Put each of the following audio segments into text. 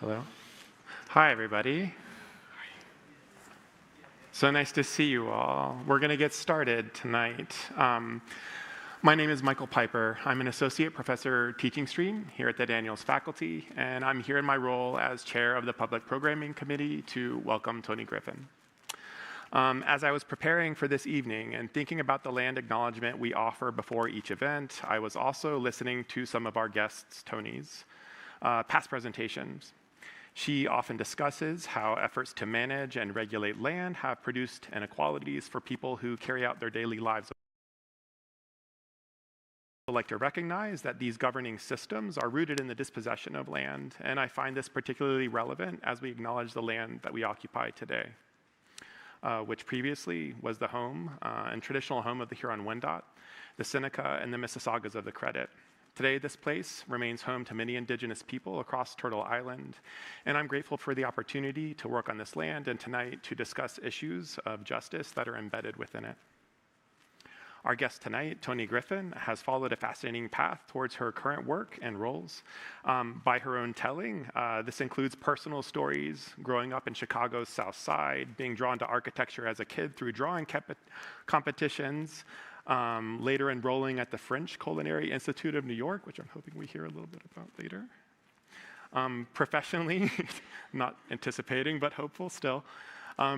Hello. Hi, everybody. So nice to see you all. We're going to get started tonight. My name is Michael Piper. I'm an associate professor teaching stream here at the Daniels faculty, and I'm here in my role as chair of the Public Programming Committee to welcome Toni Griffin. As I was preparing for this evening and thinking about the land acknowledgement we offer before each event, I was also listening to some of our guests, Toni's, past presentations. She often discusses how efforts to manage and regulate land have produced inequalities for people who carry out their daily lives. I like to recognize that these governing systems are rooted in the dispossession of land, and I find this particularly relevant as we acknowledge the land that we occupy today, which previously was the home and traditional home of the Huron-Wendat, the Seneca, and the Mississaugas of the Credit. Today, this place remains home to many indigenous people across Turtle Island, and I'm grateful for the opportunity to work on this land and tonight to discuss issues of justice that are embedded within it. Our guest tonight, Toni Griffin, has followed a fascinating path towards her current work and roles. By her own telling, this includes personal stories, growing up in Chicago's South Side, being drawn to architecture as a kid through drawing competitions, later enrolling at the French Culinary Institute of New York, which I'm hoping we hear a little bit about later. Professionally, not anticipating, but hopeful still.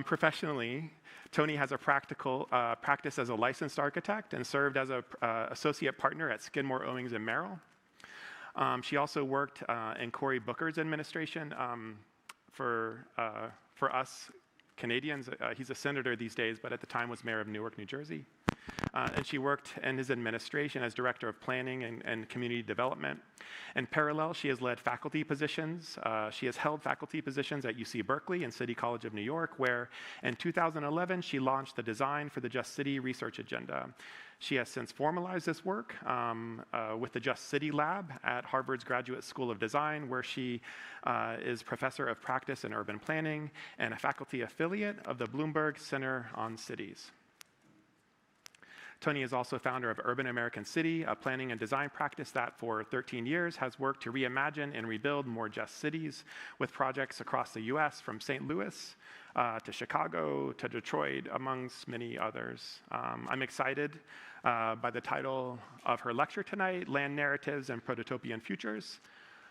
Professionally, Toni has a practice as a licensed architect and served as an associate partner at Skidmore, Owings & Merrill. She also worked in Cory Booker's administration for us Canadians. He's a senator these days, but at the time was mayor of Newark, New Jersey. And she worked in his administration as director of planning and community development. In parallel, she has led faculty positions. She has held faculty positions at UC Berkeley and City College of New York, where in 2011, she launched the Design for the Just City research agenda. She has since formalized this work with the Just City Lab at Harvard's Graduate School of Design, where she is professor of practice in urban planning and a faculty affiliate of the Bloomberg Center on Cities. Toni is also founder of Urban American City, a planning and design practice that for 13 years has worked to reimagine and rebuild more just cities with projects across the US, from St. Louis to Chicago to Detroit, amongst many others. I'm excited by the title of her lecture tonight, Land Narratives and Protopian Futures,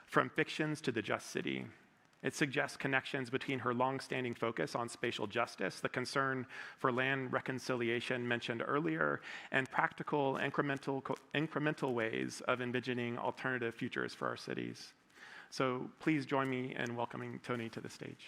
From Fictions to the Just City. It suggests connections between her long-standing focus on spatial justice, the concern for land reconciliation mentioned earlier, and practical incremental ways of envisioning alternative futures for our cities. So please join me in welcoming Toni to the stage.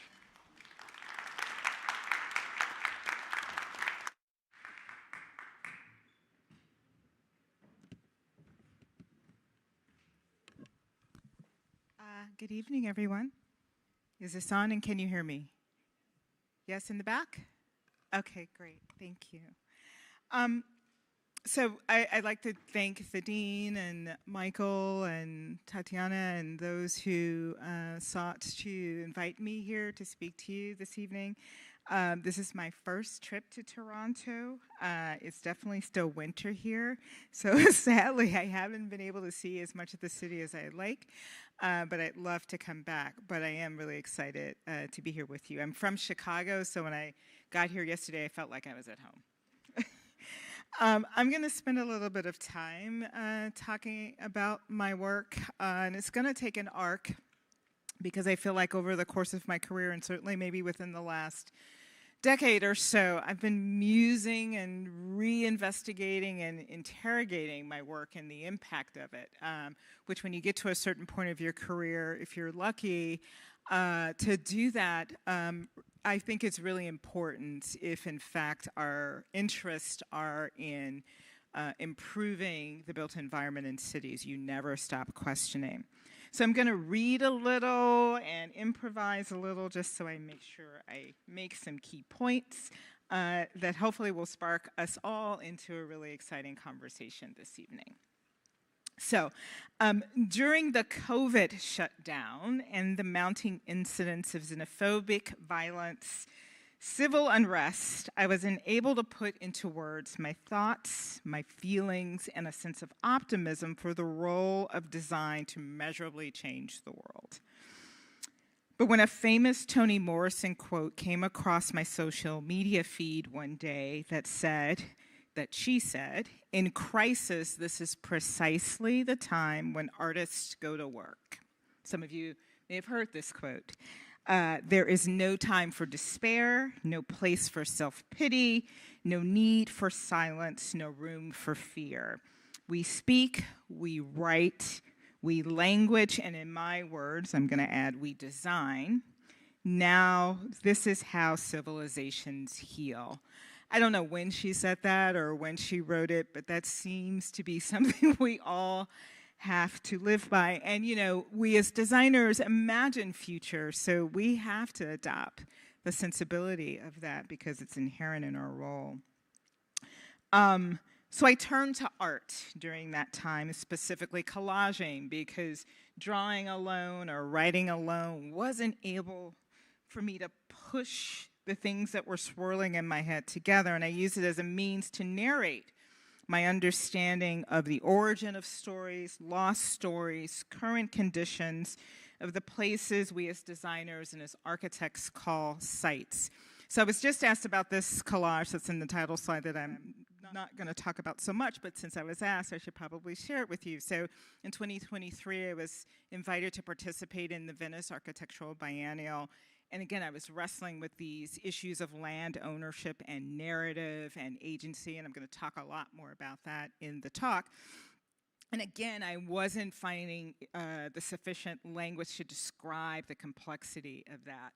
Good evening, everyone. Is this on and can you hear me? Yes, in the back? Okay, great, thank you. So I'd like to thank the Dean and Michael and Tatiana and those who sought to invite me here to speak to you this evening. This is my first trip to Toronto. It's definitely still winter here, so sadly I haven't been able to see as much of the city as I'd like, but I'd love to come back. But I am really excited to be here with you. I'm from Chicago, so when I got here yesterday, I felt like I was at home. I'm going to spend a little bit of time talking about my work, and it's going to take an arc, because I feel like over the course of my career, and certainly maybe within the last decade or so, I've been musing and reinvestigating and interrogating my work and the impact of it, which when you get to a certain point of your career, if you're lucky to do that, I think it's really important if in fact our interests are in improving the built environment in cities. You never stop questioning. So I'm going to read a little and improvise a little just so I make sure I make some key points that hopefully will spark us all into a really exciting conversation this evening. So during the COVID shutdown and the mounting incidents of xenophobic violence, civil unrest, I was unable to put into words my thoughts, my feelings, and a sense of optimism for the role of design to measurably change the world. But when a famous Toni Morrison quote came across my social media feed one day that she said, "In crisis, this is precisely the time when artists go to work." Some of you may have heard this quote. There is no time for despair, no place for self-pity, no need for silence, no room for fear. We speak, we write, we language, and in my words, I'm going to add, we design. Now, this is how civilizations heal. I don't know when she said that or when she wrote it, but that seems to be something we all have to live by. And, you know, we as designers imagine future, so we have to adopt the sensibility of that because it's inherent in our role. So I turned to art during that time, specifically collaging, because drawing alone or writing alone wasn't able for me to push the things that were swirling in my head together, and I used it as a means to narrate my understanding of the origin of stories, lost stories, current conditions of the places we as designers and as architects call sites. So I was just asked about this collage that's in the title slide that I'm not going to talk about so much, but since I was asked, I should probably share it with you. So in 2023, I was invited to participate in the Venice Architectural Biennial. And again, I was wrestling with these issues of land ownership and narrative and agency, and I'm going to talk a lot more about that in the talk. And again, I wasn't finding the sufficient language to describe the complexity of that.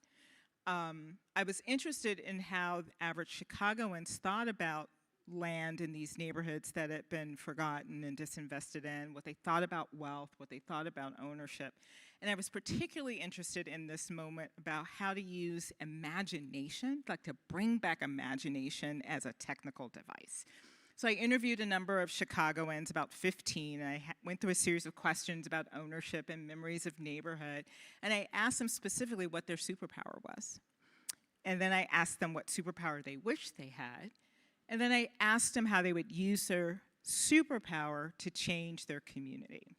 I was interested in how average Chicagoans thought about land in these neighborhoods that had been forgotten and disinvested in, what they thought about wealth, what they thought about ownership. And I was particularly interested in this moment about how to use imagination, like to bring back imagination as a technical device. So I interviewed a number of Chicagoans, about 15, and I went through a series of questions about ownership and memories of neighborhood, and I asked them specifically what their superpower was. And then I asked them what superpower they wished they had, and then I asked them how they would use their superpower to change their community.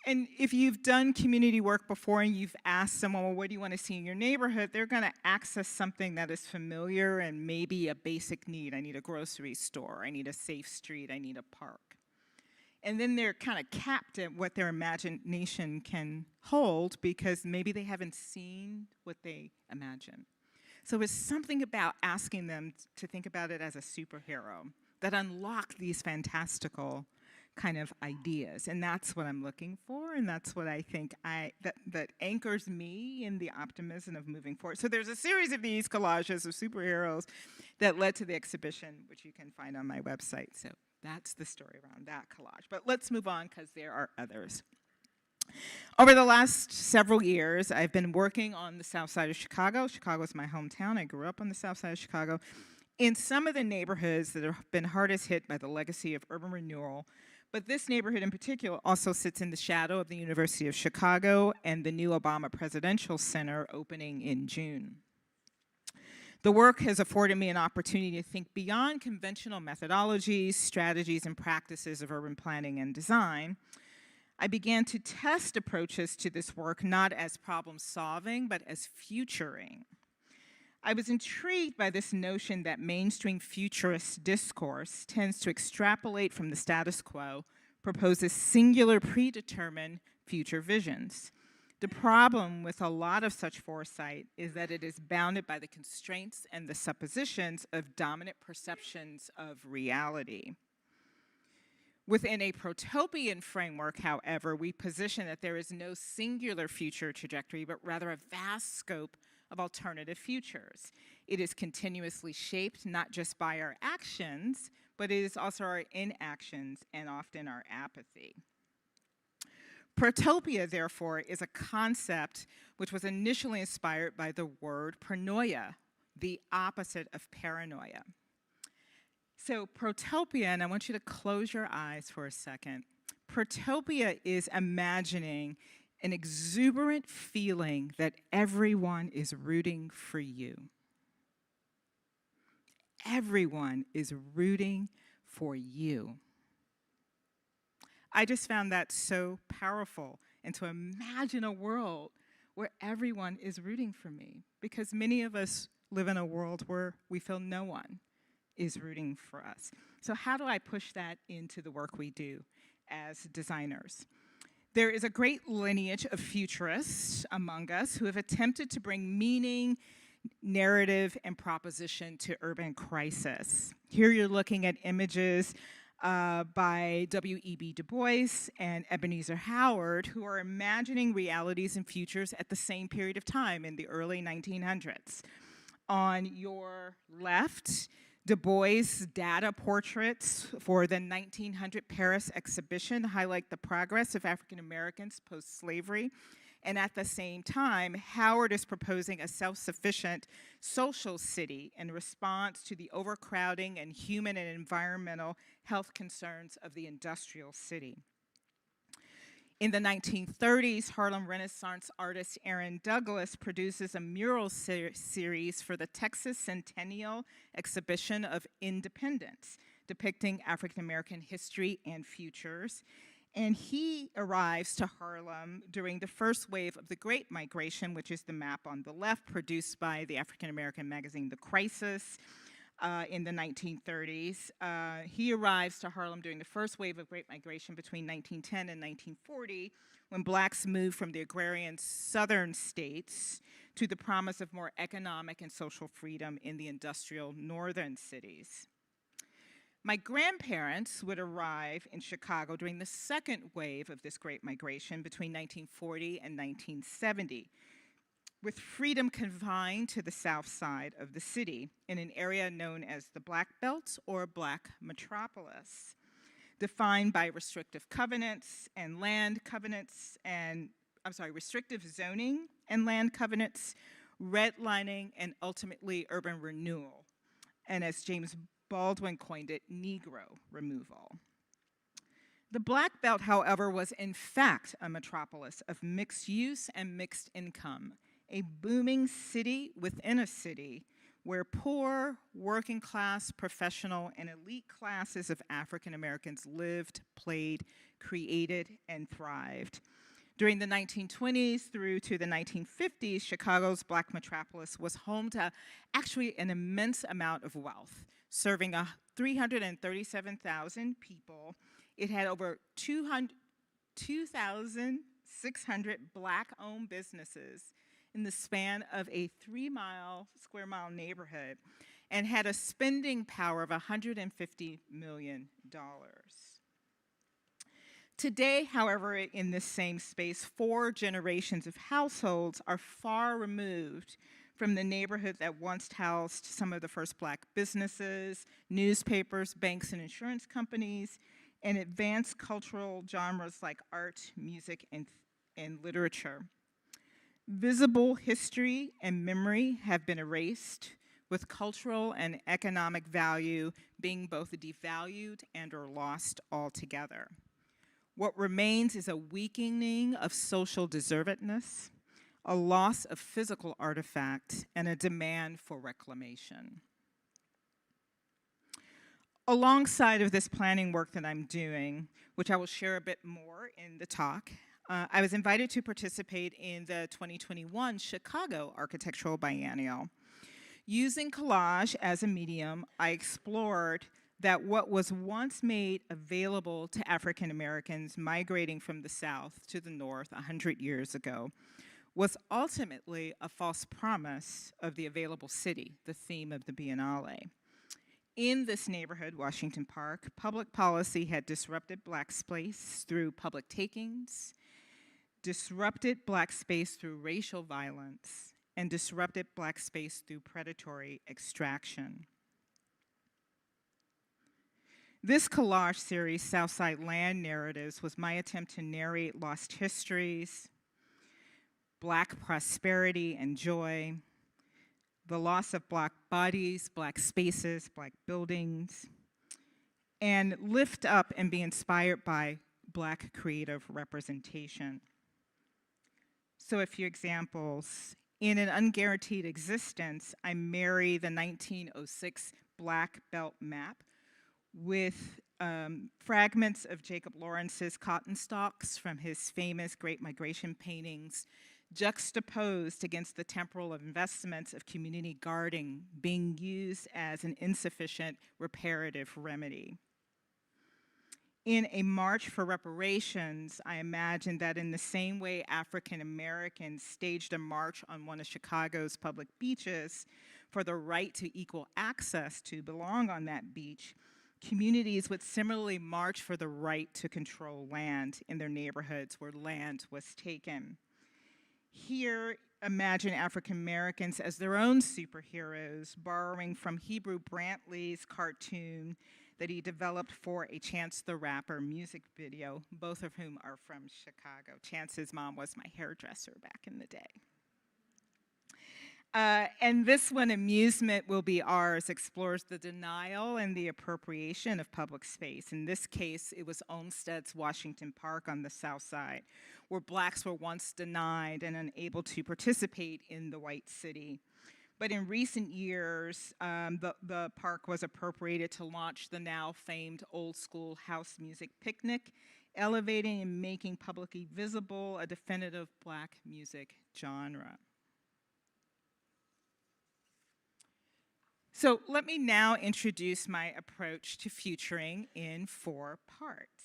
And if you've done community work before and you've asked someone, well, what do you want to see in your neighborhood? They're going to access something that is familiar and maybe a basic need. I need a grocery store. I need a safe street. I need a park. And then they're kind of capped at what their imagination can hold because maybe they haven't seen what they imagine. So it's something about asking them to think about it as a superhero that unlock these fantastical kind of ideas, and that's what I'm looking for, and that's what I think that anchors me in the optimism of moving forward. So there's a series of these collages of superheroes that led to the exhibition, which you can find on my website. So that's the story around that collage. But let's move on because there are others. Over the last several years, I've been working on the south side of Chicago. Chicago is my hometown. I grew up on the south side of Chicago. In some of the neighborhoods that have been hardest hit by the legacy of urban renewal, but this neighborhood in particular also sits in the shadow of the University of Chicago and the new Obama Presidential Center opening in June. The work has afforded me an opportunity to think beyond conventional methodologies, strategies, and practices of urban planning and design. I began to test approaches to this work not as problem solving, but as futuring. I was intrigued by this notion that mainstream futurist discourse tends to extrapolate from the status quo, proposes singular predetermined future visions. The problem with a lot of such foresight is that it is bounded by the constraints and the suppositions of dominant perceptions of reality. Within a protopian framework, however, we position that there is no singular future trajectory, but rather a vast scope of alternative futures. It is continuously shaped not just by our actions, but it is also our inactions and often our apathy. Protopia, therefore, is a concept which was initially inspired by the word pronoia, the opposite of paranoia. So protopia, and I want you to close your eyes for a second. Protopia is imagining an exuberant feeling that everyone is rooting for you. Everyone is rooting for you. I just found that so powerful, and to imagine a world where everyone is rooting for me, because many of us live in a world where we feel no one is rooting for us. So how do I push that into the work we do as designers? There is a great lineage of futurists among us who have attempted to bring meaning, narrative, and proposition to urban crisis. Here you're looking at images by W.E.B. Du Bois and Ebenezer Howard, who are imagining realities and futures at the same period of time in the early 1900s. On your left, Du Bois' data portraits for the 1900 Paris exhibition highlight the progress of African Americans post-slavery. And at the same time, Howard is proposing a self-sufficient social city in response to the overcrowding and human and environmental health concerns of the industrial city. In the 1930s, Harlem Renaissance artist Aaron Douglas produces a mural series for the Texas Centennial Exhibition of Independence, depicting African American history and futures. And he arrives to Harlem during the first wave of the Great Migration, which is the map on the left, produced by the African American magazine The Crisis in the 1930s. He arrives to Harlem during the first wave of Great Migration between 1910 and 1940, when blacks moved from the agrarian southern states to the promise of more economic and social freedom in the industrial northern cities. My grandparents would arrive in Chicago during the second wave of this Great Migration between 1940 and 1970, with freedom confined to the south side of the city in an area known as the Black Belt or Black Metropolis, defined by restrictive covenants and land covenants and, restrictive zoning and land covenants, redlining, and ultimately urban renewal. And as James Baldwin coined it, Negro removal. The Black Belt, however, was in fact a metropolis of mixed use and mixed income, a booming city within a city where poor, working class, professional, and elite classes of African Americans lived, played, created, and thrived. During the 1920s through to the 1950s, Chicago's Black metropolis was home to actually an immense amount of wealth, serving 337,000 people. It had over 2,600 black-owned businesses in the span of a 3 square mile neighborhood, and had a spending power of $150 million. Today, however, in this same space, 4 generations of households are far removed from the neighborhood that once housed some of the first black businesses, newspapers, banks, and insurance companies, and advanced cultural genres like art, music, and literature. Visible history and memory have been erased, with cultural and economic value being both devalued and or lost altogether. What remains is a weakening of social deservedness, a loss of physical artifacts, and a demand for reclamation. Alongside of this planning work that I'm doing, which I will share a bit more in the talk, I was invited to participate in the 2021 Chicago Architectural Biennial. Using collage as a medium, I explored that what was once made available to African Americans migrating from the South to the North 100 years ago was ultimately a false promise of the available city, the theme of the Biennale. In this neighborhood, Washington Park, public policy had disrupted black space through public takings, disrupted black space through racial violence, and disrupted black space through predatory extraction. This collage series, Southside Land Narratives, was my attempt to narrate lost histories, black prosperity and joy, the loss of black bodies, black spaces, black buildings, and lift up and be inspired by black creative representation. So a few examples. In An Unguaranteed Existence, I marry the 1906 Black Belt map with fragments of Jacob Lawrence's cotton stalks from his famous Great Migration paintings juxtaposed against the temporal investments of community guarding being used as an insufficient reparative remedy. In a march for reparations, I imagine that in the same way African Americans staged a march on one of Chicago's public beaches for the right to equal access to belong on that beach, communities would similarly march for the right to control land in their neighborhoods where land was taken. Here, imagine African Americans as their own superheroes, borrowing from Hebrew Brantley's cartoon that he developed for a Chance the Rapper music video, both of whom are from Chicago. Chance's mom was my hairdresser back in the day. And this one, Amusement Will Be Ours, explores the denial and the appropriation of public space. In this case, it was Olmsted's Washington Park on the south side, where blacks were once denied and unable to participate in the white city. But in recent years, the park was appropriated to launch the now famed old school house music picnic, elevating and making publicly visible a definitive black music genre. So let me now introduce my approach to futuring in 4 parts.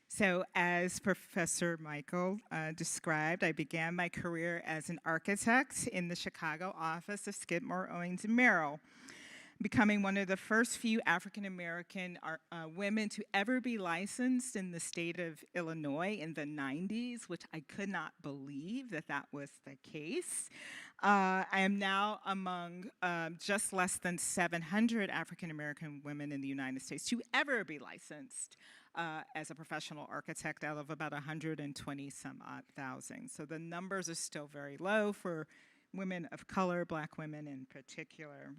So as Professor Michael described, I began my career as an architect in the Chicago office of Skidmore, Owings & Merrill, becoming one of the first few African-American women to ever be licensed in the state of Illinois in the 90s, which I could not believe that was the case. I am now among just less than 700 African-American women in the United States to ever be licensed as a professional architect out of about 120 some odd thousand. So the numbers are still very low for women of color, black women in particular.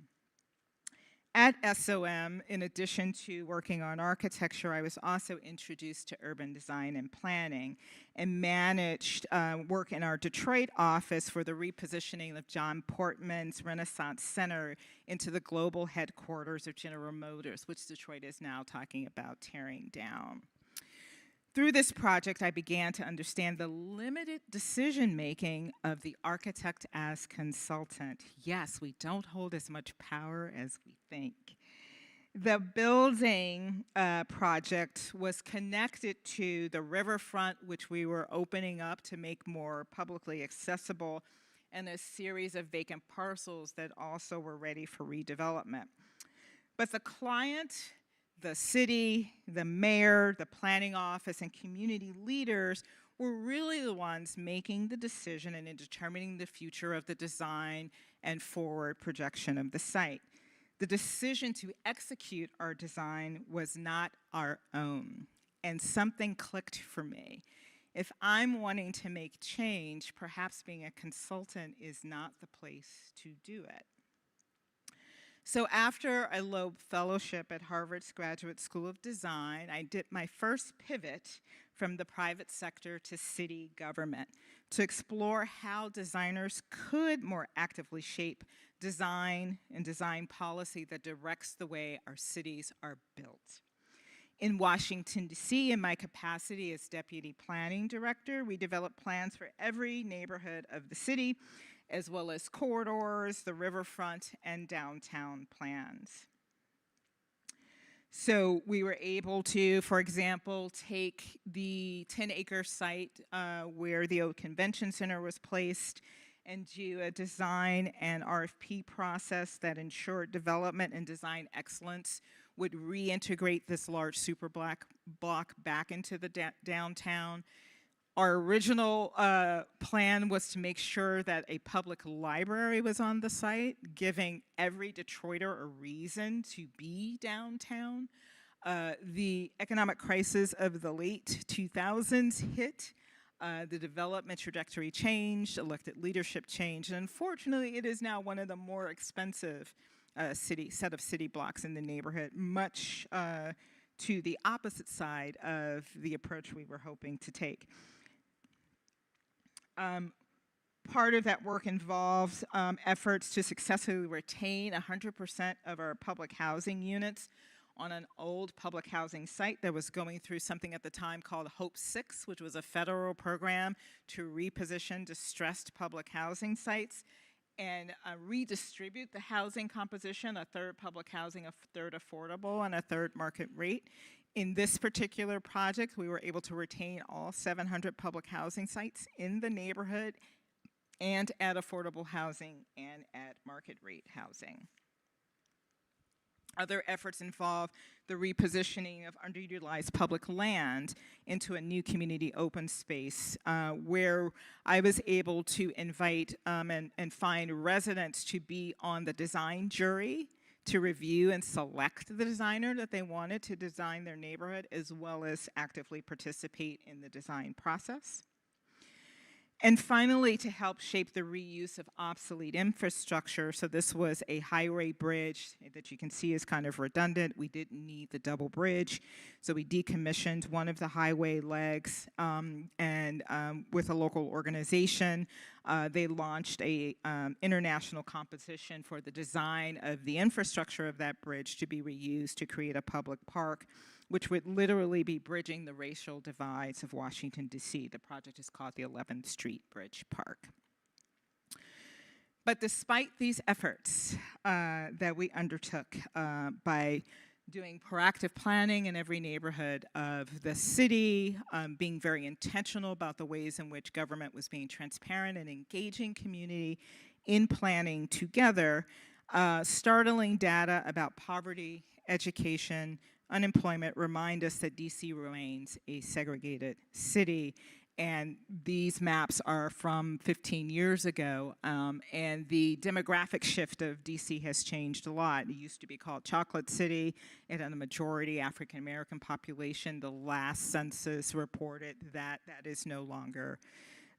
At SOM, in addition to working on architecture, I was also introduced to urban design and planning and managed work in our Detroit office for the repositioning of John Portman's Renaissance Center into the global headquarters of General Motors, which Detroit is now talking about tearing down. Through this project, I began to understand the limited decision-making of the architect as consultant. Yes, we don't hold as much power as we think. The building project was connected to the riverfront, which we were opening up to make more publicly accessible, and a series of vacant parcels that also were ready for redevelopment. But the client, the city, the mayor, the planning office, and community leaders were really the ones making the decision and in determining the future of the design and forward projection of the site. The decision to execute our design was not our own, and something clicked for me. If I'm wanting to make change, perhaps being a consultant is not the place to do it. So after a Loeb Fellowship at Harvard's Graduate School of Design, I did my first pivot from the private sector to city government to explore how designers could more actively shape design and design policy that directs the way our cities are built. In Washington, D.C., in my capacity as Deputy Planning Director, we developed plans for every neighborhood of the city, as well as corridors, the riverfront, and downtown plans. So we were able to, for example, take the 10-acre site where the old convention center was placed and do a design and RFP process that ensured development and design excellence would reintegrate this large super block back into the downtown. Our original plan was to make sure that a public library was on the site, giving every Detroiter a reason to be downtown. The economic crisis of the late 2000s hit. The development trajectory changed, elected leadership changed, and unfortunately it is now one of the more expensive set of city blocks in the neighborhood, much to the opposite side of the approach we were hoping to take. Part of that work involves efforts to successfully retain 100% of our public housing units on an old public housing site that was going through something at the time called Hope 6, which was a federal program to reposition distressed public housing sites and redistribute the housing composition, a third public housing, a third affordable, and a third market rate. In this particular project, we were able to retain all 700 public housing sites in the neighborhood and at affordable housing and at market rate housing. Other efforts involve the repositioning of underutilized public land into a new community open space where I was able to invite and find residents to be on the design jury to review and select the designer that they wanted to design their neighborhood, as well as actively participate in the design process. And finally, to help shape the reuse of obsolete infrastructure. So this was a highway bridge that you can see is kind of redundant. We didn't need the double bridge. So we decommissioned one of the highway legs and with a local organization, they launched a international competition for the design of the infrastructure of that bridge to be reused to create a public park, which would literally be bridging the racial divides of Washington, D.C. The project is called the 11th Street Bridge Park. But despite these efforts that we undertook by doing proactive planning in every neighborhood of the city, being very intentional about the ways in which government was being transparent and engaging community in planning together, startling data about poverty, education, unemployment remind us that DC remains a segregated city. And these maps are from 15 years ago, and the demographic shift of DC has changed a lot. It used to be called Chocolate City. It had a majority African American population. The last census reported that that is no longer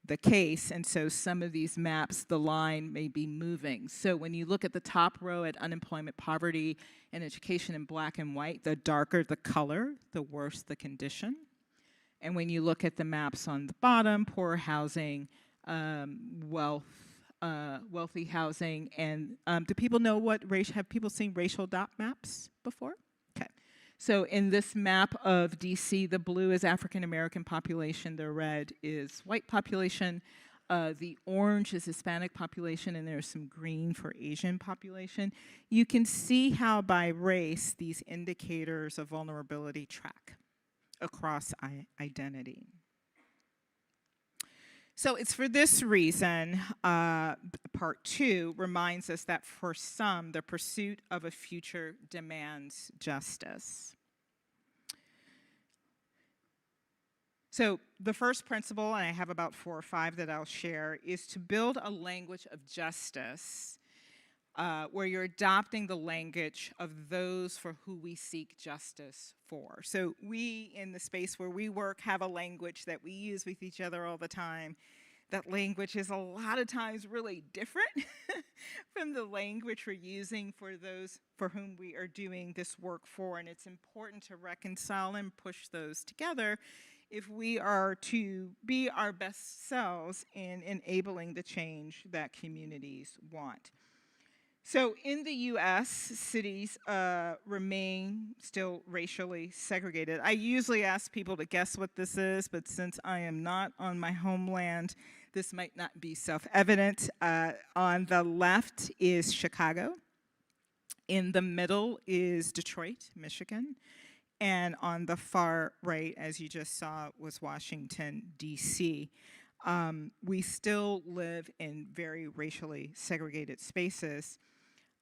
the case, and so some of these maps, the line may be moving. So when you look at the top row at unemployment, poverty, and education in black and white, the darker the color, the worse the condition. And when you look at the maps on the bottom, poor housing, wealthy housing, and do people know what have people seen racial dot maps before? Okay. So in this map of DC, the blue is African American population, the red is white population, the orange is Hispanic population, and there's some green for Asian population. You can see how by race these indicators of vulnerability track across identity. So it's for this reason, part 2 reminds us that for some, the pursuit of a future demands justice. So the first principle, and I have about 4 or 5 that I'll share, is to build a language of justice where you're adopting the language of those for who we seek justice for. So we, in the space where we work, have a language that we use with each other all the time. That language is a lot of times really different from the language we're using for those for whom we are doing this work for, and it's important to reconcile and push those together if we are to be our best selves in enabling the change that communities want. So in the US, cities remain still racially segregated. I usually ask people to guess what this is, but since I am not on my homeland, this might not be self-evident. On the left is Chicago. In the middle is Detroit, Michigan. And on the far right, as you just saw, was Washington, D.C. We still live in very racially segregated spaces.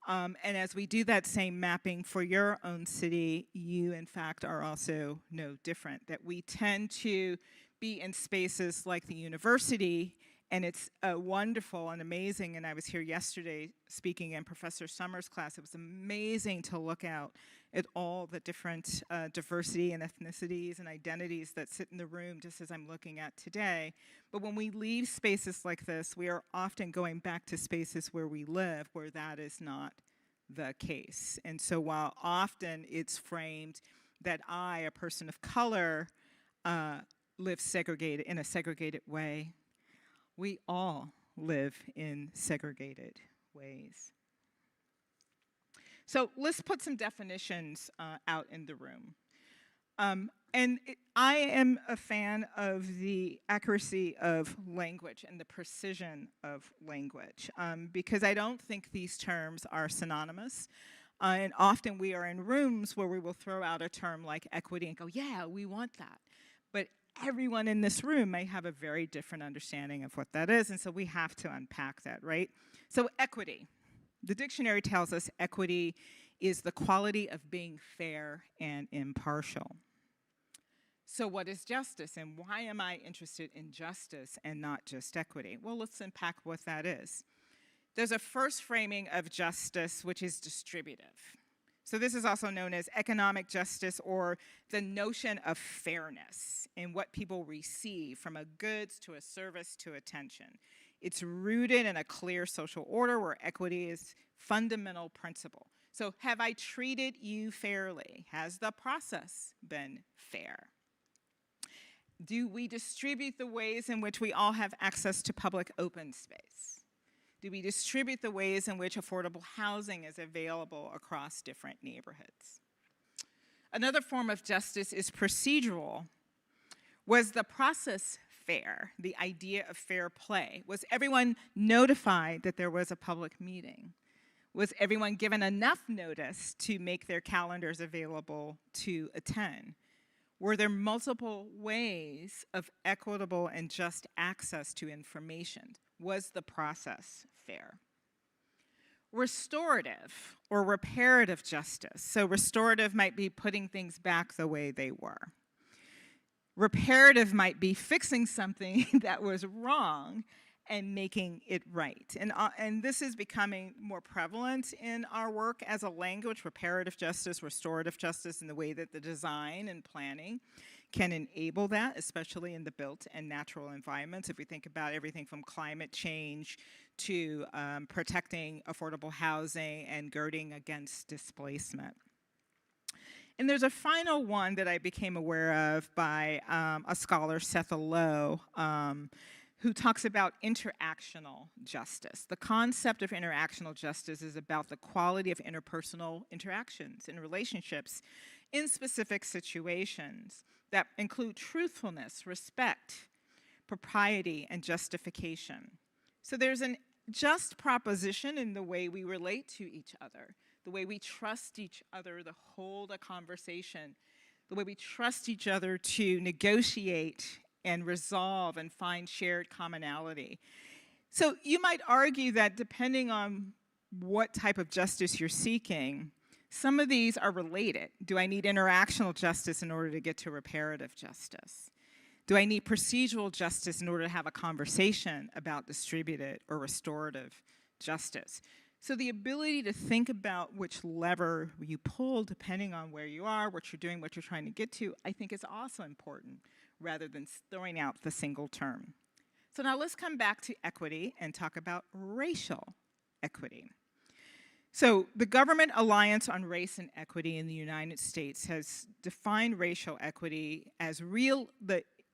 And as we do that same mapping for your own city, you, in fact, are also no different. That we tend to be in spaces like the university, and it's wonderful and amazing. And I was here yesterday speaking in Professor Summers' class. It was amazing to look out at all the different diversity and ethnicities and identities that sit in the room, just as I'm looking at today. But when we leave spaces like this, we are often going back to spaces where we live, where that is not the case. And so while often it's framed that I, a person of color, live segregated in a segregated way, we all live in segregated ways. So let's put some definitions out in the room. I am a fan of the accuracy of language and the precision of language because I don't think these terms are synonymous. And often we are in rooms where we will throw out a term like equity and go, yeah, we want that. But everyone in this room may have a very different understanding of what that is, and so we have to unpack that, right? So equity. The dictionary tells us equity is the quality of being fair and impartial. So what is justice, and why am I interested in justice and not just equity? Well, let's unpack what that is. There's a first framing of justice, which is distributive. So this is also known as economic justice, or the notion of fairness in what people receive, from a goods to a service to attention. It's rooted in a clear social order where equity is fundamental principle. So have I treated you fairly? Has the process been fair? Do we distribute the ways in which we all have access to public open space? Do we distribute the ways in which affordable housing is available across different neighborhoods? Another form of justice is procedural. Was the process fair? The idea of fair play. Was everyone notified that there was a public meeting? Was everyone given enough notice to make their calendars available to attend? Were there multiple ways of equitable and just access to information? Was the process fair? Restorative or reparative justice. So restorative might be putting things back the way they were. Reparative might be fixing something that was wrong and making it right. And this is becoming more prevalent in our work as a language, reparative justice, restorative justice, in the way that the design and planning can enable that, especially in the built and natural environments. If we think about everything from climate change to protecting affordable housing and girding against displacement. And there's a final one that I became aware of by a scholar, Seth Lowe, who talks about interactional justice. The concept of interactional justice is about the quality of interpersonal interactions and relationships in specific situations that include truthfulness, respect, propriety, and justification. So there's an just proposition in the way we relate to each other, the way we trust each other to hold a conversation, the way we trust each other to negotiate and resolve and find shared commonality. So you might argue that depending on what type of justice you're seeking, some of these are related. Do I need interactional justice in order to get to reparative justice? Do I need procedural justice in order to have a conversation about distributed or restorative justice? So the ability to think about which lever you pull depending on where you are, what you're doing, what you're trying to get to, I think is also important, rather than throwing out the single term. So now let's come back to equity and talk about racial equity. So the Government Alliance on Race and Equity in the United States has defined racial equity as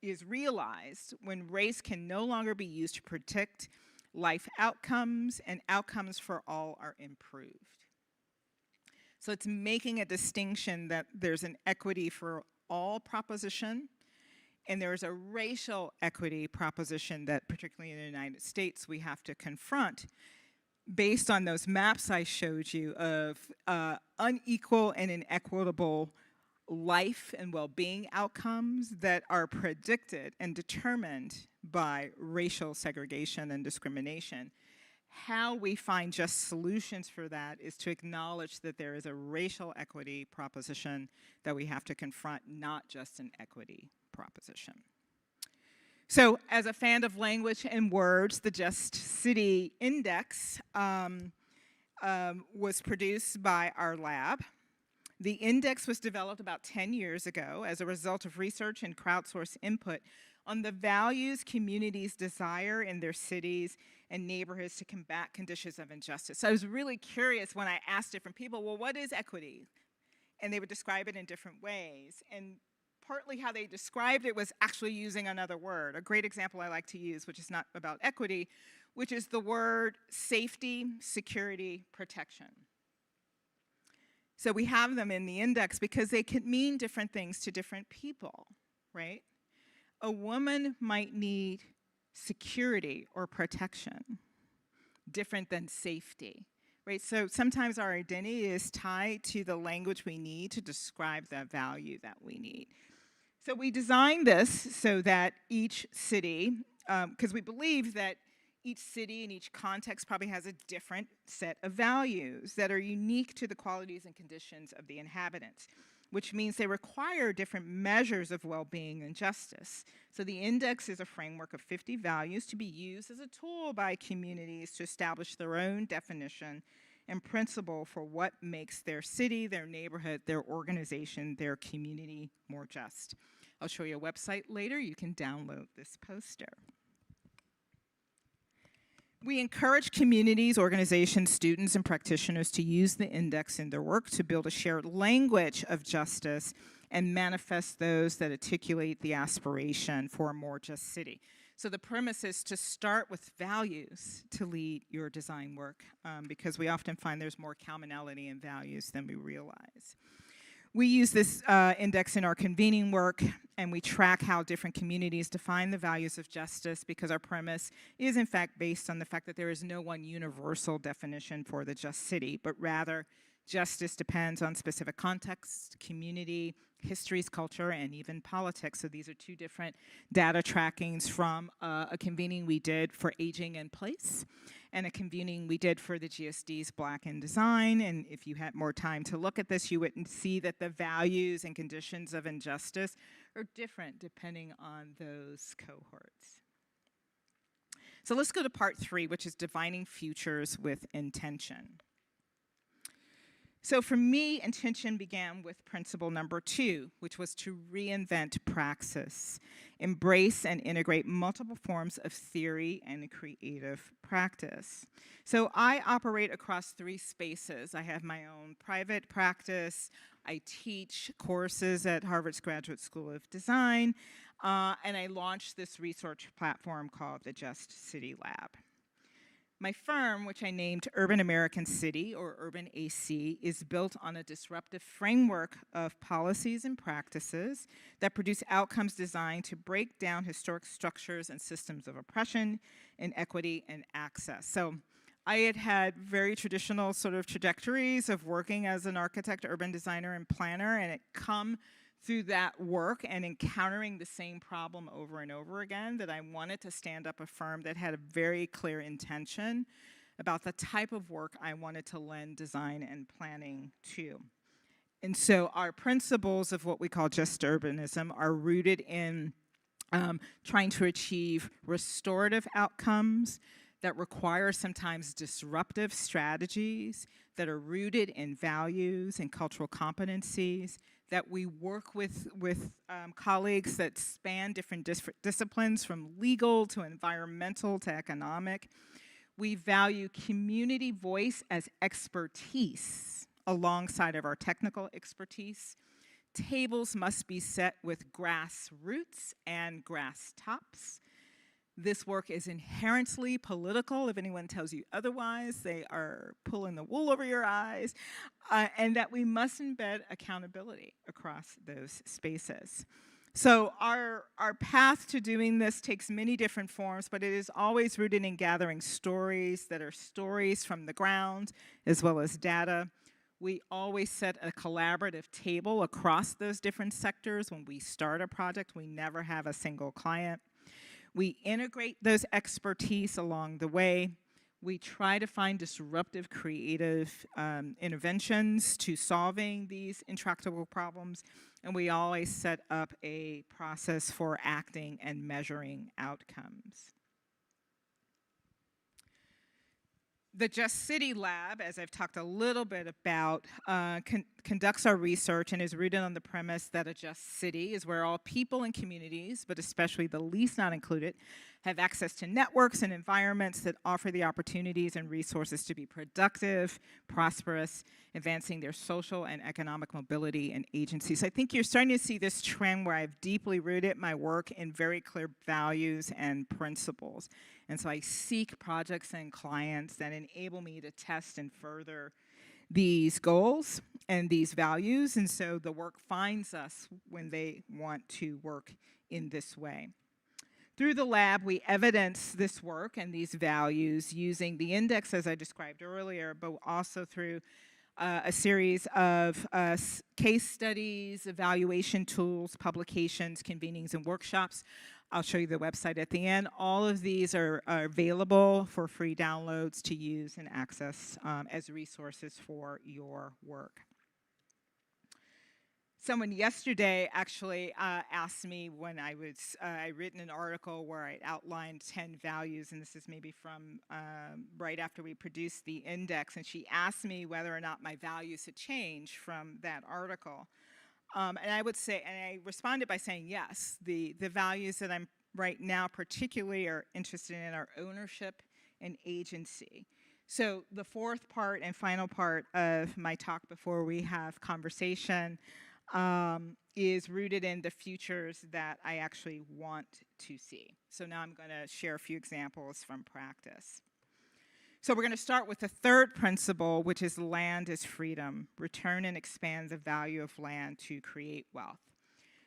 is realized when race can no longer be used to predict life outcomes, and outcomes for all are improved. So it's making a distinction that there's an equity for all proposition, and there's a racial equity proposition that, particularly in the United States, we have to confront based on those maps I showed you of unequal and inequitable life and well-being outcomes that are predicted and determined by racial segregation and discrimination. How we find just solutions for that is to acknowledge that there is a racial equity proposition that we have to confront, not just an equity proposition. So as a fan of language and words, the Just City Index was produced by our lab. The index was developed about 10 years ago as a result of research and crowdsourced input on the values communities desire in their cities and neighborhoods to combat conditions of injustice. So I was really curious when I asked different people, well, what is equity? And they would describe it in different ways. And partly how they described it was actually using another word. A great example I like to use, which is not about equity, which is the word safety, security, protection. So we have them in the index because they can mean different things to different people, right? A woman might need security or protection, different than safety, right? So sometimes our identity is tied to the language we need to describe the value that we need. So we designed this so that each city, because we believe that each city and each context probably has a different set of values that are unique to the qualities and conditions of the inhabitants, which means they require different measures of well-being and justice. So the index is a framework of 50 values to be used as a tool by communities to establish their own definition and principle for what makes their city, their neighborhood, their organization, their community more just. I'll show you a website later. You can download this poster. We encourage communities, organizations, students, and practitioners to use the index in their work to build a shared language of justice and manifest those that articulate the aspiration for a more just city. So the premise is to start with values to lead your design work, because we often find there's more commonality in values than we realize. We use this index in our convening work, and we track how different communities define the values of justice, because our premise is in fact based on the fact that there is no one universal definition for the just city, but rather justice depends on specific context, community, histories, culture, and even politics. So these are two different data trackings from a convening we did for aging in place and a convening we did for the GSD's Black in Design. And if you had more time to look at this, you would see that the values and conditions of injustice are different depending on those cohorts. So let's go to part 3, which is defining futures with intention. So for me, intention began with principle number 2, which was to reinvent praxis, embrace and integrate multiple forms of theory and creative practice. So I operate across 3 spaces. I have my own private practice. I teach courses at Harvard's Graduate School of Design, and I launched this research platform called the Just City Lab. My firm, which I named Urban American City, or Urban AC, is built on a disruptive framework of policies and practices that produce outcomes designed to break down historic structures and systems of oppression, inequity, and access. So I had very traditional sort of trajectories of working as an architect, urban designer, and planner, and it come through that work and encountering the same problem over and over again that I wanted to stand up a firm that had a very clear intention about the type of work I wanted to lend design and planning to. And so our principles of what we call just urbanism are rooted in trying to achieve restorative outcomes that require sometimes disruptive strategies that are rooted in values and cultural competencies, that we work with colleagues that span different disciplines from legal to environmental to economic. We value community voice as expertise alongside of our technical expertise. Tables must be set with grassroots and grass tops. This work is inherently political. If anyone tells you otherwise, they are pulling the wool over your eyes, and that we must embed accountability across those spaces. So our path to doing this takes many different forms, but it is always rooted in gathering stories that are stories from the ground, as well as data. We always set a collaborative table across those different sectors. When we start a project, we never have a single client. We integrate those expertise along the way. We try to find disruptive, creative interventions to solving these intractable problems. And we always set up a process for acting and measuring outcomes. The Just City Lab, as I've talked a little bit about, conducts our research and is rooted on the premise that a just city is where all people and communities, but especially the least not included, have access to networks and environments that offer the opportunities and resources to be productive, prosperous, advancing their social and economic mobility and agency. So I think you're starting to see this trend where I've deeply rooted my work in very clear values and principles. And so I seek projects and clients that enable me to test and further these goals and these values, and so the work finds us when they want to work in this way. Through the lab, we evidence this work and these values using the index as I described earlier, but also through a series of case studies, evaluation tools, publications, convenings, and workshops. I'll show you the website at the end. All of these are available for free downloads to use and access as resources for your work. Someone yesterday actually asked me when I'd written an article where I outlined 10 values, and this is maybe from right after we produced the index, and she asked me whether or not my values had changed from that article. And I would say, and I responded by saying yes. The values that I'm right now particularly are interested in are ownership and agency. So the fourth part and final part of my talk before we have conversation is rooted in the futures that I actually want to see. So now I'm going to share a few examples from practice. So we're going to start with the third principle, which is land is freedom. Return and expand the value of land to create wealth.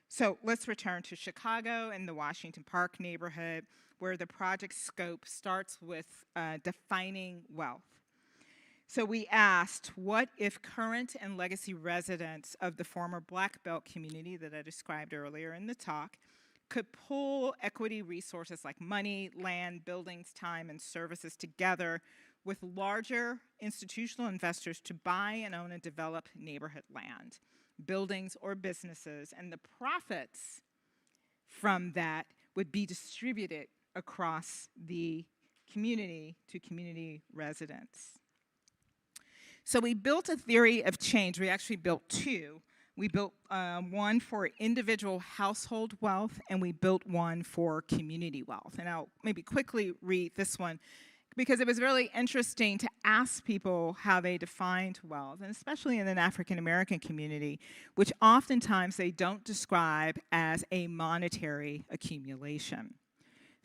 So let's return to Chicago and the Washington Park neighborhood, where the project scope starts with defining wealth. So we asked, what if current and legacy residents of the former Black Belt community that I described earlier in the talk could pool equity resources like money, land, buildings, time, and services together with larger institutional investors to buy and own and develop neighborhood land, buildings, or businesses, and the profits from that would be distributed across the community to community residents. So we built a theory of change. We actually built two. We built one for individual household wealth, and we built one for community wealth. And I'll maybe quickly read this one, because it was really interesting to ask people how they defined wealth, and especially in an African American community, which oftentimes they don't describe as a monetary accumulation.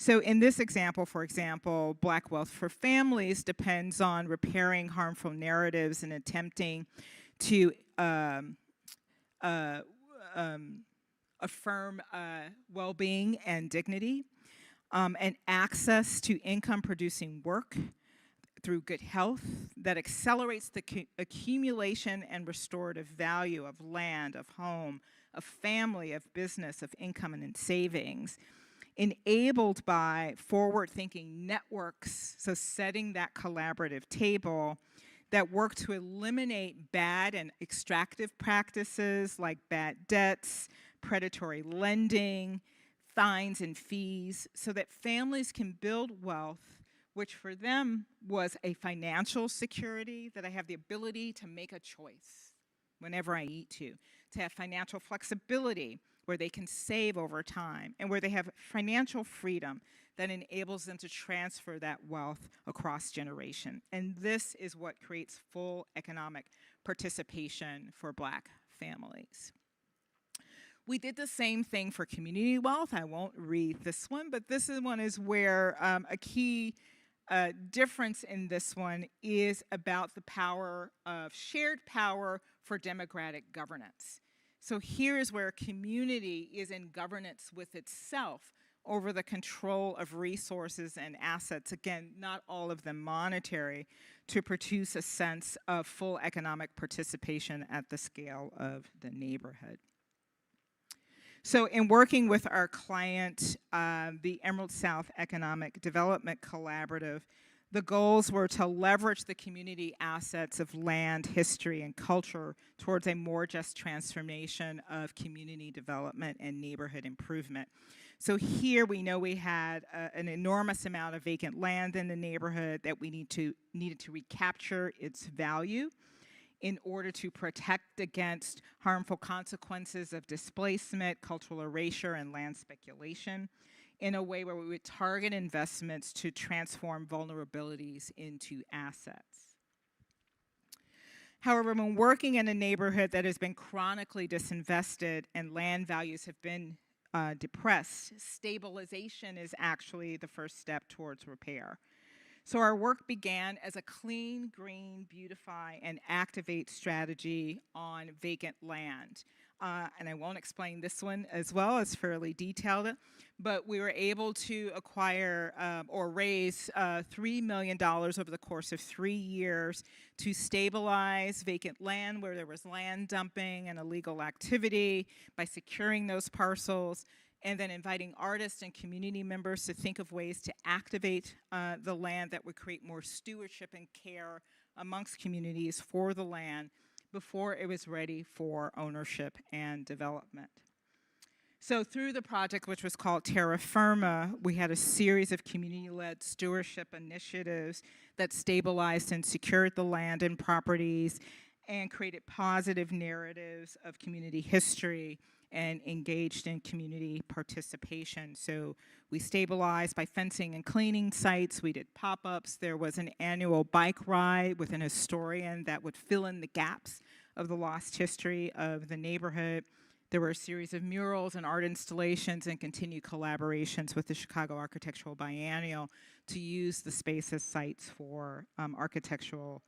So in this example, for example, Black wealth for families depends on repairing harmful narratives and attempting to affirm well-being and dignity, and access to income-producing work through good health that accelerates the accumulation and restorative value of land, of home, of family, of business, of income, and in savings, enabled by forward-thinking networks, so setting that collaborative table that work to eliminate bad and extractive practices like bad debts, predatory lending, fines and fees, so that families can build wealth, which for them was a financial security, that I have the ability to make a choice whenever I need to have financial flexibility, where they can save over time, and where they have financial freedom that enables them to transfer that wealth across generation. And this is what creates full economic participation for Black families. We did the same thing for community wealth. I won't read this one, but this one is where a key difference in this one is about the power of shared power for democratic governance. So here is where community is in governance with itself over the control of resources and assets, again, not all of them monetary, to produce a sense of full economic participation at the scale of the neighborhood. So in working with our client, the Emerald South Economic Development Collaborative, the goals were to leverage the community assets of land, history, and culture towards a more just transformation of community development and neighborhood improvement. So here we know we had an enormous amount of vacant land in the neighborhood that we needed to recapture its value in order to protect against harmful consequences of displacement, cultural erasure, and land speculation, in a way where we would target investments to transform vulnerabilities into assets. However, when working in a neighborhood that has been chronically disinvested and land values have been depressed, stabilization is actually the first step towards repair. So our work began as a clean, green, beautify, and activate strategy on vacant land. And I won't explain this one as well, it's fairly detailed, but we were able to acquire or raise $3 million over the course of 3 years to stabilize vacant land where there was land dumping and illegal activity by securing those parcels, and then inviting artists and community members to think of ways to activate the land that would create more stewardship and care amongst communities for the land before it was ready for ownership and development. So through the project, which was called Terra Firma, we had a series of community-led stewardship initiatives that stabilized and secured the land and properties and created positive narratives of community history and engaged in community participation. So we stabilized by fencing and cleaning sites. We did pop-ups. There was an annual bike ride with an historian that would fill in the gaps of the lost history of the neighborhood. There were a series of murals and art installations and continued collaborations with the Chicago Architectural Biennial to use the space as sites for architectural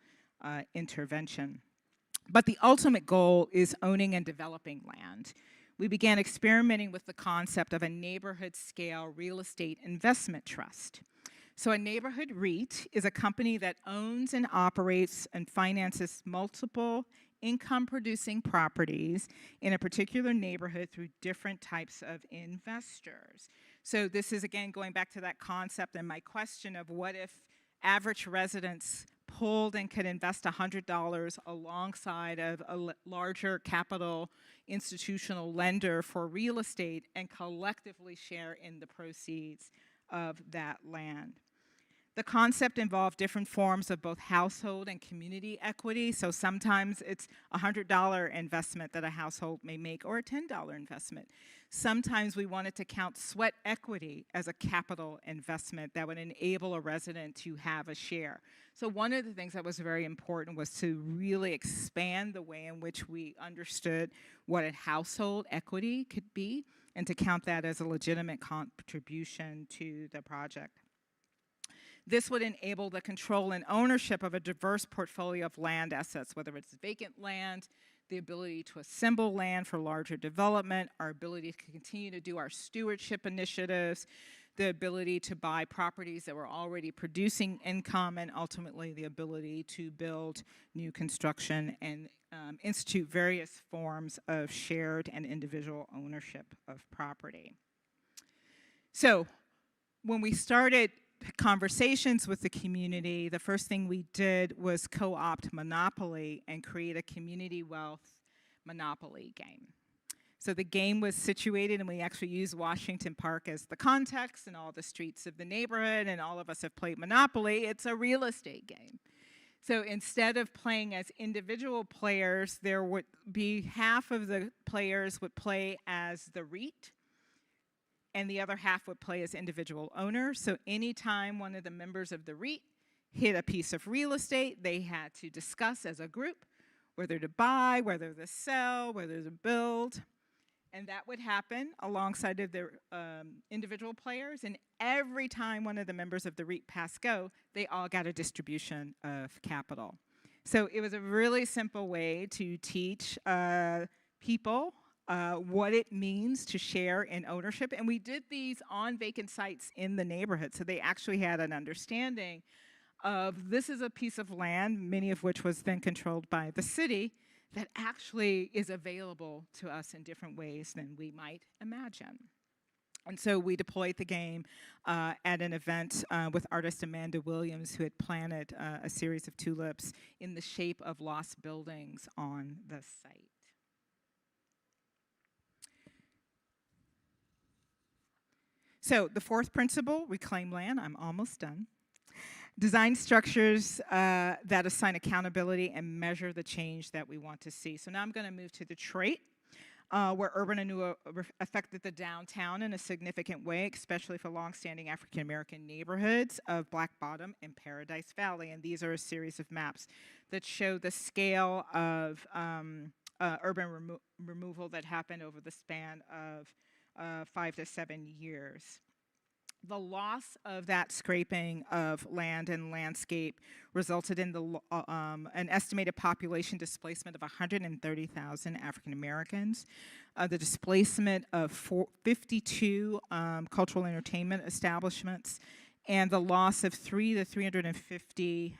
intervention. But the ultimate goal is owning and developing land. We began experimenting with the concept of a neighborhood-scale real estate investment trust. So a neighborhood REIT is a company that owns and operates and finances multiple income-producing properties in a particular neighborhood through different types of investors. So this is, again, going back to that concept and my question of what if average residents pulled and could invest $100 alongside of a larger capital institutional lender for real estate and collectively share in the proceeds of that land. The concept involved different forms of both household and community equity. So sometimes it's a $100 investment that a household may make or a $10 investment. Sometimes we wanted to count sweat equity as a capital investment that would enable a resident to have a share. So one of the things that was very important was to really expand the way in which we understood what a household equity could be and to count that as a legitimate contribution to the project. This would enable the control and ownership of a diverse portfolio of land assets, whether it's vacant land, the ability to assemble land for larger development, our ability to continue to do our stewardship initiatives, the ability to buy properties that were already producing income, and ultimately the ability to build new construction and institute various forms of shared and individual ownership of property. So when we started conversations with the community, the first thing we did was co-opt Monopoly and create a community wealth Monopoly game. So the game was situated, and we actually used Washington Park as the context and all the streets of the neighborhood, and all of us have played Monopoly. It's a real estate game. So instead of playing as individual players, there would be half of the players would play as the REIT, and the other half would play as individual owners. So anytime one of the members of the REIT hit a piece of real estate, they had to discuss as a group whether to buy, whether to sell, whether to build. And that would happen alongside of their individual players. And every time one of the members of the REIT passed go, they all got a distribution of capital. So it was a really simple way to teach people what it means to share in ownership. And we did these on vacant sites in the neighborhood. So they actually had an understanding of this is a piece of land, many of which was then controlled by the city, that actually is available to us in different ways than we might imagine. And so we deployed the game at an event with artist Amanda Williams, who had planted a series of tulips in the shape of lost buildings on the site. So the fourth principle, reclaim land. I'm almost done. Design structures that assign accountability and measure the change that we want to see. So now I'm going to move to Detroit, where urban renewal affected the downtown in a significant way, especially for longstanding African-American neighborhoods of Black Bottom and Paradise Valley. And these are a series of maps that show the scale of urban removal that happened over the span of 5 to 7 years. The loss of that scraping of land and landscape resulted in an estimated population displacement of 130,000 African Americans, the displacement of 52 cultural entertainment establishments, and the loss of 350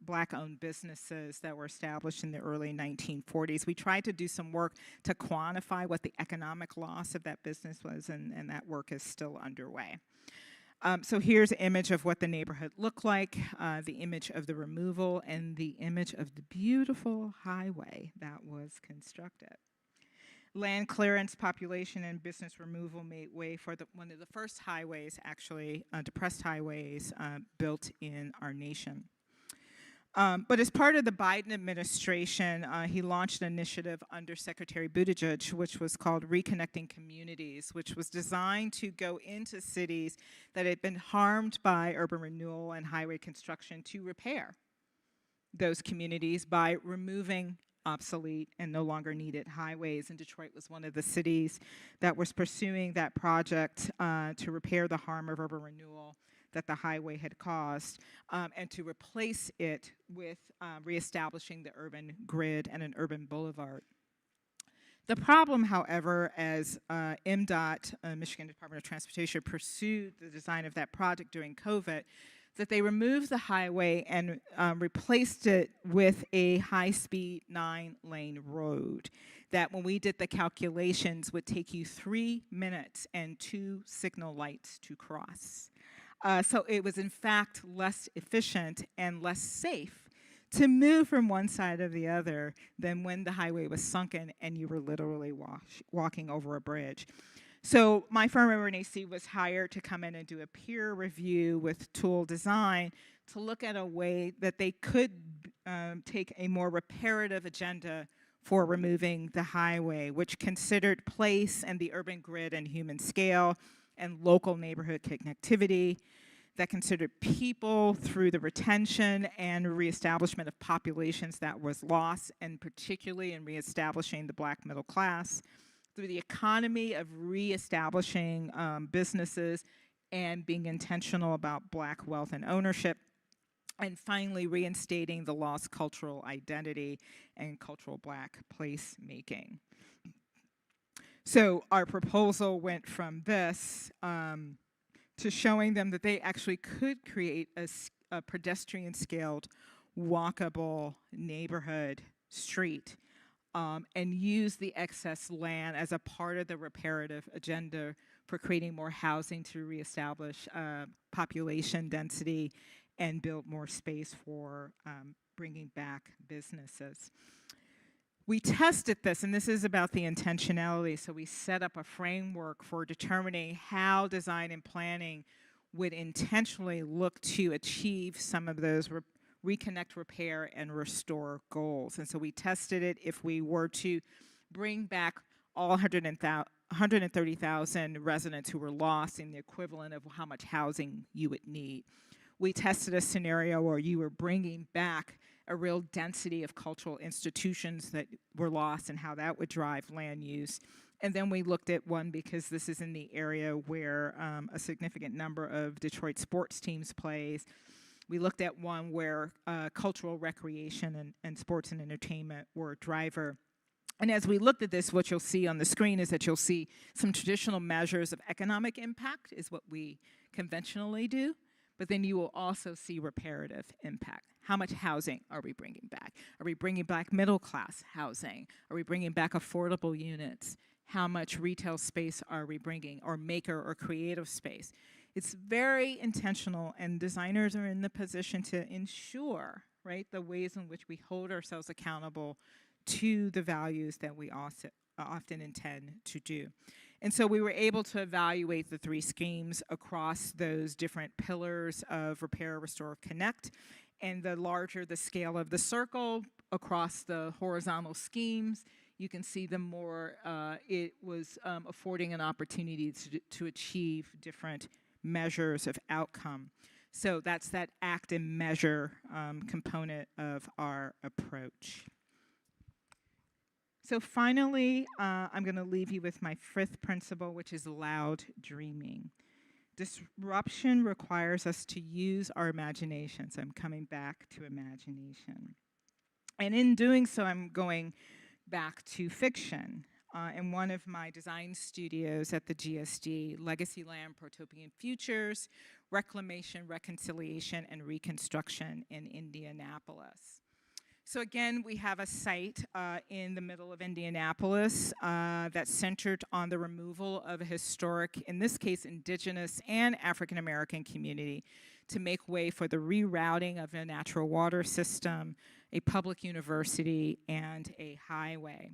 Black-owned businesses that were established in the early 1940s. We tried to do some work to quantify what the economic loss of that business was, and that work is still underway. So here's an image of what the neighborhood looked like, the image of the removal, and the image of the beautiful highway that was constructed. Land clearance, population, and business removal made way for one of the first highways, actually, depressed highways built in our nation. But as part of the Biden administration, he launched an initiative under Secretary Buttigieg, which was called Reconnecting Communities, which was designed to go into cities that had been harmed by urban renewal and highway construction to repair those communities by removing obsolete and no longer needed highways. And Detroit was one of the cities that was pursuing that project to repair the harm of urban renewal that the highway had caused, and to replace it with reestablishing the urban grid and an urban boulevard. The problem, however, as MDOT, Michigan Department of Transportation, pursued the design of that project during COVID, that they removed the highway and replaced it with a high-speed 9-lane road that, when we did the calculations, would take you 3 minutes and 2 signal lights to cross. So it was, in fact, less efficient and less safe to move from one side or the other than when the highway was sunken and you were literally walking over a bridge. So my firm, RNAC, was hired to come in and do a peer review with Tool Design to look at a way that they could take a more reparative agenda for removing the highway, which considered place and the urban grid and human scale, and local neighborhood connectivity, that considered people through the retention and reestablishment of populations that was lost, and particularly in reestablishing the Black middle class, through the economy of reestablishing businesses and being intentional about Black wealth and ownership, and finally reinstating the lost cultural identity and cultural Black placemaking. So our proposal went from this to showing them that they actually could create a pedestrian-scaled, walkable neighborhood street and use the excess land as a part of the reparative agenda for creating more housing to reestablish population density and build more space for bringing back businesses. We tested this, and this is about the intentionality, so we set up a framework for determining how design and planning would intentionally look to achieve some of those reconnect, repair, and restore goals. And so we tested it if we were to bring back all 130,000 residents who were lost, in the equivalent of how much housing you would need. We tested a scenario where you were bringing back a real density of cultural institutions that were lost and how that would drive land use. And then we looked at one, because this is in the area where a significant number of Detroit sports teams plays. We looked at one where cultural recreation and sports and entertainment were a driver. And as we looked at this, what you'll see on the screen is that you'll see some traditional measures of economic impact is what we conventionally do. But then you will also see reparative impact. How much housing are we bringing back? Are we bringing back middle class housing? Are we bringing back affordable units? How much retail space are we bringing, or maker or creative space? It's very intentional, and designers are in the position to ensure, right, the ways in which we hold ourselves accountable to the values that we also often intend to do. And so we were able to evaluate the 3 schemes across those different pillars of repair, restore, connect. And the larger the scale of the circle across the horizontal schemes, you can see the more it was affording an opportunity to achieve different measures of outcome. So that's that act and measure component of our approach. So finally, I'm going to leave you with my 5th principle, which is loud dreaming. Disruption requires us to use our imagination. So I'm coming back to imagination. And in doing so, I'm going back to fiction. In one of my design studios at the GSD, Legacy Land, Protopian Futures, Reclamation, Reconciliation, and Reconstruction in Indianapolis. So again, we have a site in the middle of Indianapolis that's centered on the removal of a historic, in this case, indigenous and African American community to make way for the rerouting of a natural water system, a public university, and a highway.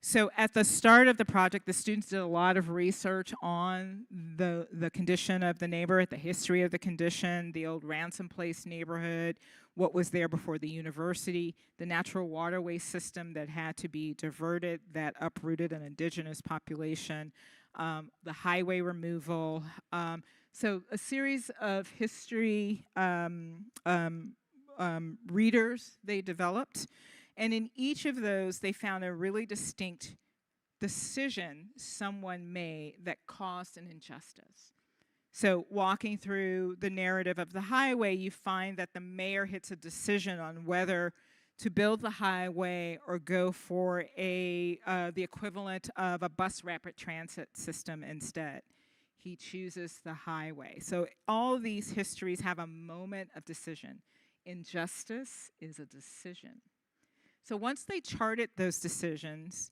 So at the start of the project, the students did a lot of research on the condition of the neighborhood, the history of the condition, the old Ransom Place neighborhood, what was there before the university, the natural waterway system that had to be diverted, that uprooted an indigenous population, the highway removal. So a series of history readers they developed. And in each of those, they found a really distinct decision someone made that caused an injustice. So walking through the narrative of the highway, you find that the mayor hits a decision on whether to build the highway or go for the equivalent of a bus rapid transit system instead. He chooses the highway. So all these histories have a moment of decision. Injustice is a decision. So once they charted those decisions,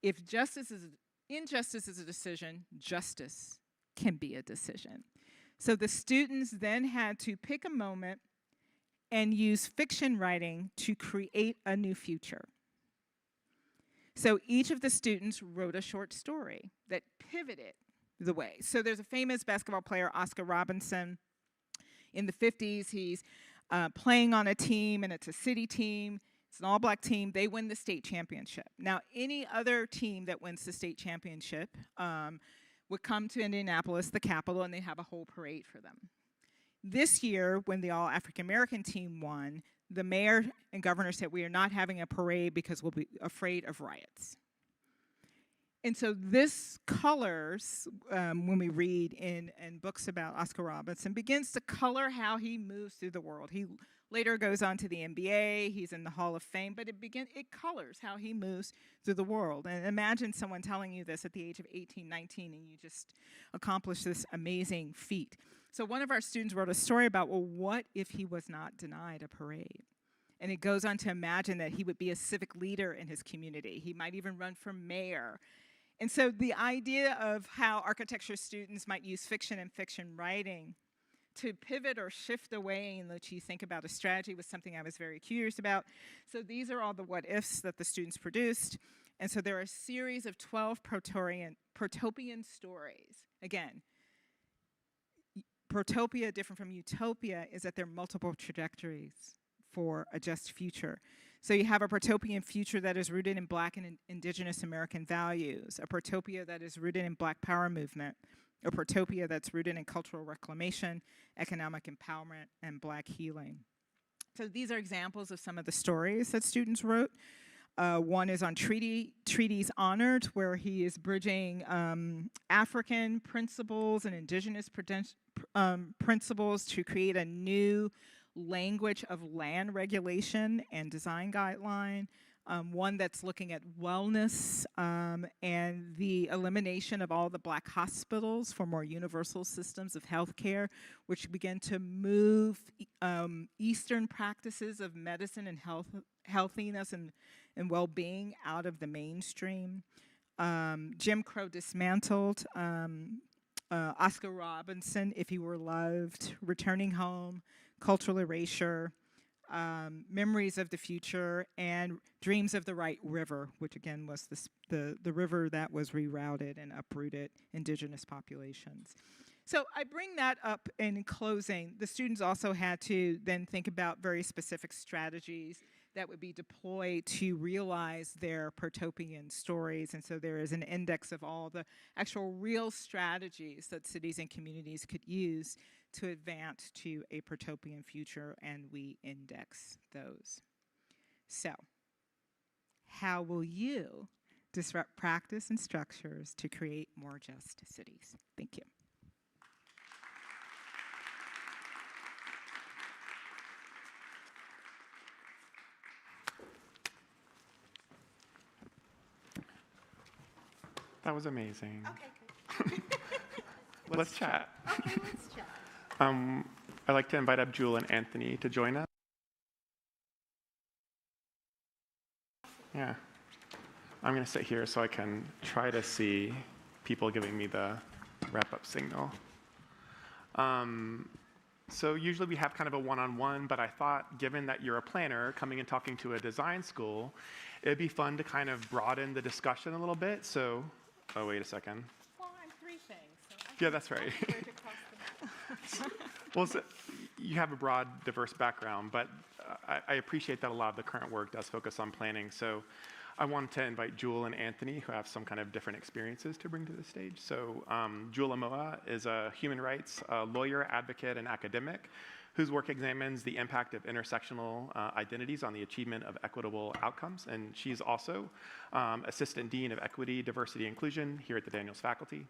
if injustice is a decision, justice can be a decision. So the students then had to pick a moment and use fiction writing to create a new future. So each of the students wrote a short story that pivoted the way. So there's a famous basketball player, Oscar Robertson. In the 50s, he's playing on a team, and it's a city team. It's an all-black team. They win the state championship. Now, any other team that wins the state championship would come to Indianapolis, the capital, and they have a whole parade for them. This year, when the all-African-American team won, the mayor and governor said, we are not having a parade because we'll be afraid of riots. And so this colors, when we read in books about Oscar Robertson, begins to color how he moves through the world. He later goes on to the NBA, he's in the Hall of Fame, but it colors how he moves through the world. And imagine someone telling you this at the age of 18, 19, and you just accomplish this amazing feat. So one of our students wrote a story about, well, what if he was not denied a parade? And it goes on to imagine that he would be a civic leader in his community. He might even run for mayor. And so the idea of how architecture students might use fiction and fiction writing to pivot or shift the way in which you think about a strategy was something I was very curious about. So these are all the what-ifs that the students produced. And so there are a series of 12 protopian stories. Again, protopia, different from utopia, is that there are multiple trajectories for a just future. So you have a protopian future that is rooted in Black and Indigenous American values, a protopia that is rooted in Black power movement, a protopia that's rooted in cultural reclamation, economic empowerment, and Black healing. So these are examples of some of the stories that students wrote. One is on treaties honored, where he is bridging African principles and indigenous principles to create a new language of land regulation and design guideline. One that's looking at wellness and the elimination of all the Black hospitals for more universal systems of healthcare, which begin to move Eastern practices of medicine and healthiness and well-being out of the mainstream. Jim Crow dismantled. Oscar Robertson, If He Were Loved, Returning Home, Cultural Erasure, Memories of the Future, and Dreams of the Right River, which again was the river that was rerouted and uprooted indigenous populations. So I bring that up in closing. The students also had to then think about very specific strategies that would be deployed to realize their protopian stories. And so there is an index of all the actual real strategies that cities and communities could use to advance to a protopian future, and we index those. So, how will you disrupt practice and structures to create more just cities? Thank you. That was amazing. Okay, good. Let's chat. Okay, let's chat. I'd like to invite up Jewel and Anthony to join us. Yeah. I'm going to sit here so I can try to see people giving me the wrap-up signal. So usually we have kind of a one-on-one, but I thought given that you're a planner coming and talking to a design school, it'd be fun to kind of broaden the discussion a little bit. So, oh, wait a second. Well, I'm three things. So Yeah, that's right. Well, so you have a broad, diverse background, but I appreciate that a lot of the current work does focus on planning. So I wanted to invite Jewel and Anthony, who have some kind of different experiences to bring to the stage. So Jewel Amoa is a human rights lawyer, advocate, and academic whose work examines the impact of intersectional identities on the achievement of equitable outcomes. And she's also Assistant Dean of Equity, Diversity, and Inclusion here at the Daniels faculty.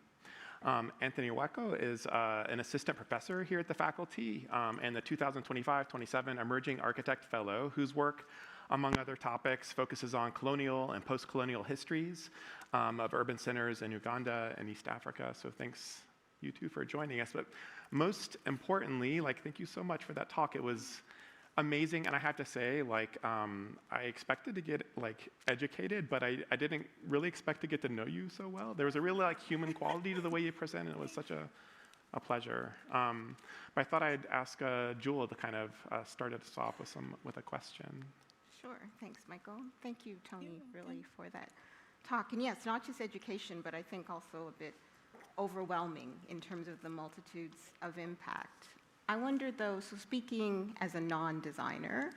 Anthony Wacko is an assistant professor here at the faculty and the 2025-27 Emerging Architect Fellow, whose work, among other topics, focuses on colonial and post-colonial histories of urban centers in Uganda and East Africa. So thanks, you two, for joining us. But most importantly, thank you so much for that talk. It was amazing, and I have to say, I expected to get educated, but I didn't really expect to get to know you so well. There was a really human quality to the way you presented. It was such a pleasure. But I thought I'd ask Jewel to kind of start us off with a question. Sure. Thanks, Michael. Thank you, Toni, really, for that talk. And yes, not just education, but I think also a bit overwhelming in terms of the multitudes of impact. I wonder, though, so speaking as a non-designer,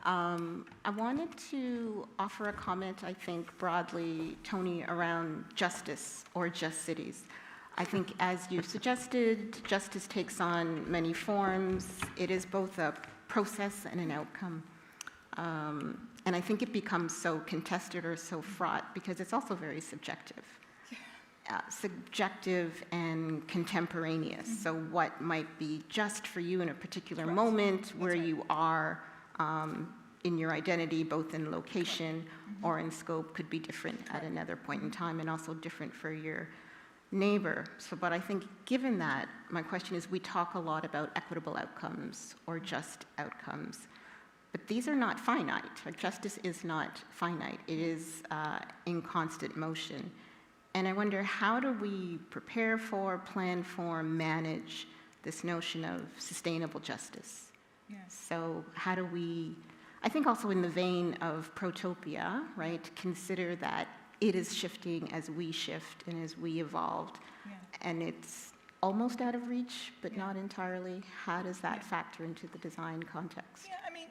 I wanted to offer a comment, I think, broadly, Toni, around justice or just cities. I think, as you suggested, justice takes on many forms. It is both a process and an outcome. And I think it becomes so contested or so fraught because it's also very subjective. Subjective and contemporaneous. So what might be just for you in a particular moment where you are in your identity, both in location or in scope, could be different at another point in time, and also different for your neighbor. So, but I think given that, my question is, we talk a lot about equitable outcomes or just outcomes, but these are not finite. Justice is not finite. It is in constant motion. And I wonder, how do we prepare for, plan for, manage this notion of sustainable justice? Yes. So how do we, I think also in the vein of Protopia, right, consider that it is shifting as we shift and as we evolved. Yeah. And it's almost out of reach, but not entirely. How does that factor into the design context? Yeah, I mean,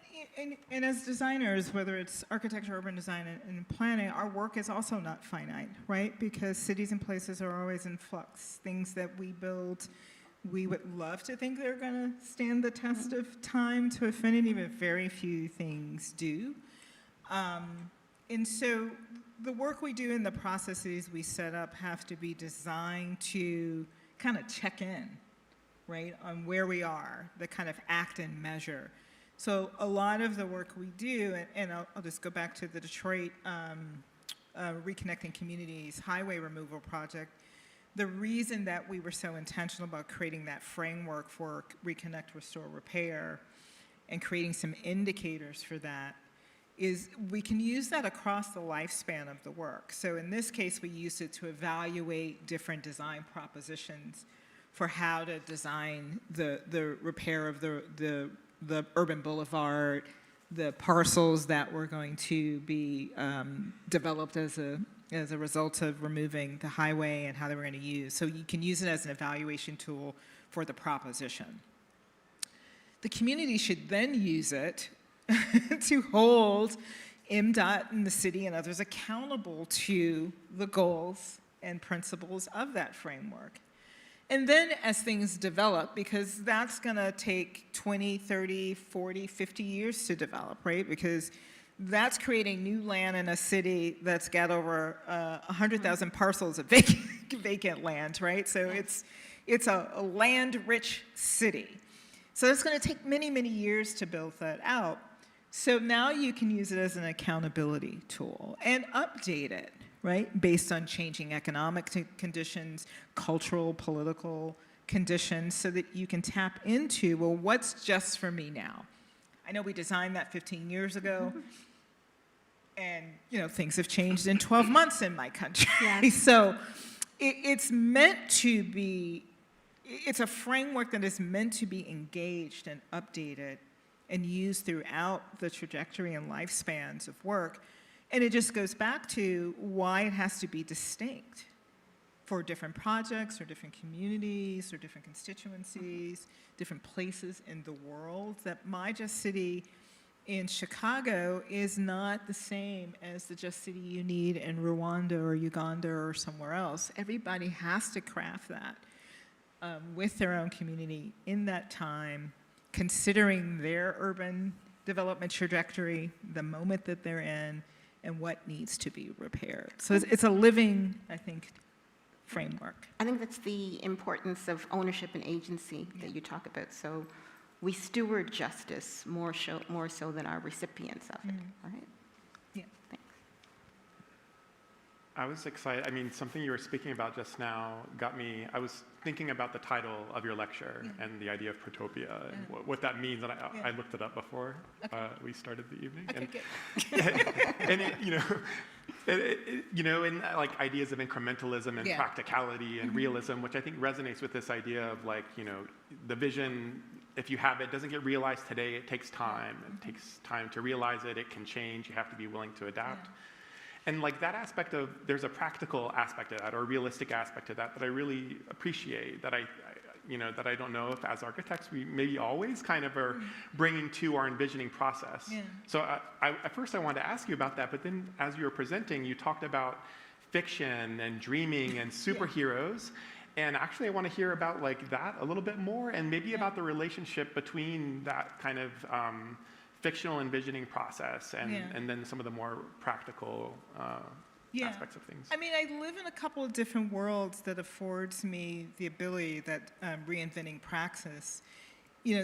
and as designers, whether it's architecture, urban design, and planning, our work is also not finite, right? Because cities and places are always in flux. Things that we build, we would love to think they're going to stand the test of time to affinity, but very few things do. And so the work we do and the processes we set up have to be designed to kind of check in, right, on where we are, the kind of act and measure. So a lot of the work we do, and I'll just go back to the Detroit Reconnecting Communities Highway Removal Project, the reason that we were so intentional about creating that framework for Reconnect, Restore, Repair, and creating some indicators for that is we can use that across the lifespan of the work. So in this case, we used it to evaluate different design propositions for how to design the repair of the urban boulevard, the parcels that were going to be developed as a result of removing the highway and how they were going to use. So you can use it as an evaluation tool for the proposition. The community should then use it to hold MDOT and the city and others accountable to the goals and principles of that framework. And then as things develop, because that's going to take 20, 30, 40, 50 years to develop, right? Because that's creating new land in a city that's got over 100,000 parcels of vacant land, right? So it's a land-rich city. So it's going to take many, many years to build that out. So now you can use it as an accountability tool and update it, right? Based on changing economic conditions, cultural, political conditions, so that you can tap into, well, what's just for me now? I know we designed that 15 years ago, and things have changed in 12 months in my country. Yes. So it's meant to be, it's a framework that is meant to be engaged and updated and used throughout the trajectory and lifespans of work. And it just goes back to why it has to be distinct for different projects or different communities or different constituencies, different places in the world, that my Just City in Chicago is not the same as the Just City you need in Rwanda or Uganda or somewhere else. Everybody has to craft that with their own community in that time, considering their urban development trajectory, the moment that they're in, and what needs to be repaired. So it's a living, I think, framework. I think that's the importance of ownership and agency that you talk about. So we steward justice more so than our recipients of it, right? Yeah. Thanks. I was excited. I mean, something you were speaking about just now got me. I was thinking about the title of your lecture and the idea of protopia and what that means. And I looked it up before we started the evening. Okay, And in like ideas of incrementalism and practicality and realism, which I think resonates with this idea of like, the vision, if you have it, doesn't get realized today. It takes time. It takes time to realize it. It can change. You have to be willing to adapt. And like that aspect of, there's a practical aspect of that or a realistic aspect of that I really appreciate, that I don't know if as architects we maybe always kind of are bringing to our envisioning process. Yeah. So at first I wanted to ask you about that, but then as you were presenting, you talked about fiction and dreaming and superheroes. And actually I want to hear about like that a little bit more, and maybe about the relationship between that kind of fictional envisioning process and then some of the more practical aspects of things. I mean, I live in a couple of different worlds that affords me the ability that reinventing praxis.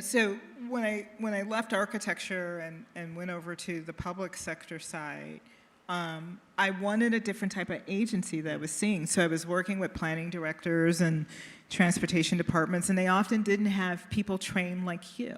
So when I left architecture and went over to the public sector side, I wanted a different type of agency that I was seeing. So I was working with planning directors and transportation departments, and they often didn't have people trained like you,